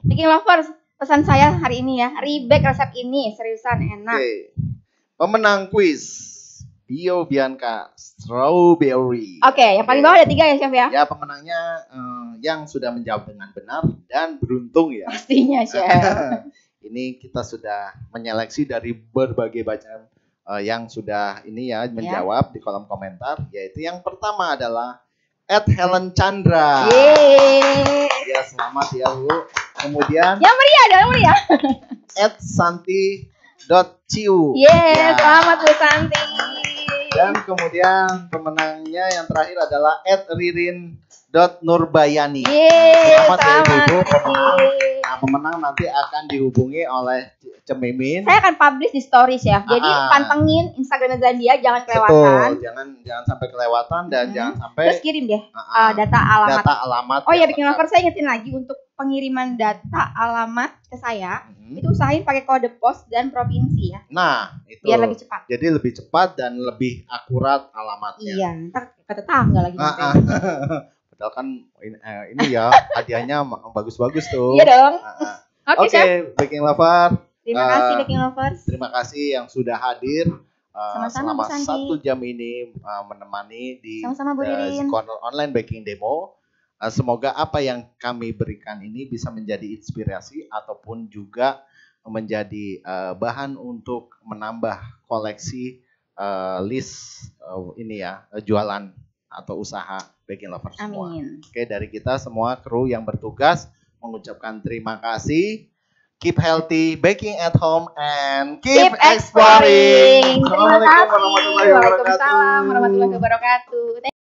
Baking Lovers, pesan saya hari ini ya, rebake resep ini, seriusan enak. Oke. Pemenang kuis Bio Bianca Strawberry. Oke, yang paling bawah ada 3 ya Chef ya? Ya, pemenangnya yang sudah menjawab dengan benar dan beruntung ya. Pastinya Chef. Ini kita sudah menyeleksi dari berbagai macam yang sudah ini ya menjawab di kolom komentar, yaitu yang pertama adalah @Helen Chandra. Yeay. Ya, selamat ya Bu. Kemudian yang meriah. @santi.ciu. Ya, selamat Bu Santi. Dan kemudian pemenangnya yang terakhir adalah @ririn.nurbayani. Selamat ya Ibu pemenang. Nah, pemenang nanti akan dihubungi oleh Cemimin. Saya akan publish di stories ya. Jadi pantengin Instagram Zandia, jangan kelewatan. Betul, jangan sampai kelewatan dan jangan sampai. Terus kirim deh data alamat. Oh ya, Baking Lover, saya ingetin lagi untuk pengiriman data alamat ke saya, itu usahain pakai kode pos dan provinsi ya. Nah, itu. Biar lebih cepat. Jadi lebih cepat dan lebih akurat alamatnya. Iya, ntar ke tetangga lagi. Padahal kan ini ya hadiahnya bagus-bagus tuh. Iya dong. Oke, Baking Lover. Terima kasih Baking Lovers. Terima kasih yang sudah hadir selama 1 jam ini menemani di Corner Online Baking Demo. Semoga apa yang kami berikan ini bisa menjadi inspirasi ataupun juga menjadi bahan untuk menambah koleksi list ini ya, jualan atau usaha Baking Lovers semua. Amin. Oke, dari kita semua kru yang bertugas mengucapkan terima kasih. Keep healthy, baking at home, and keep exploring. Terima kasih. Waalaikumsalam warahmatullahi wabarakatuh.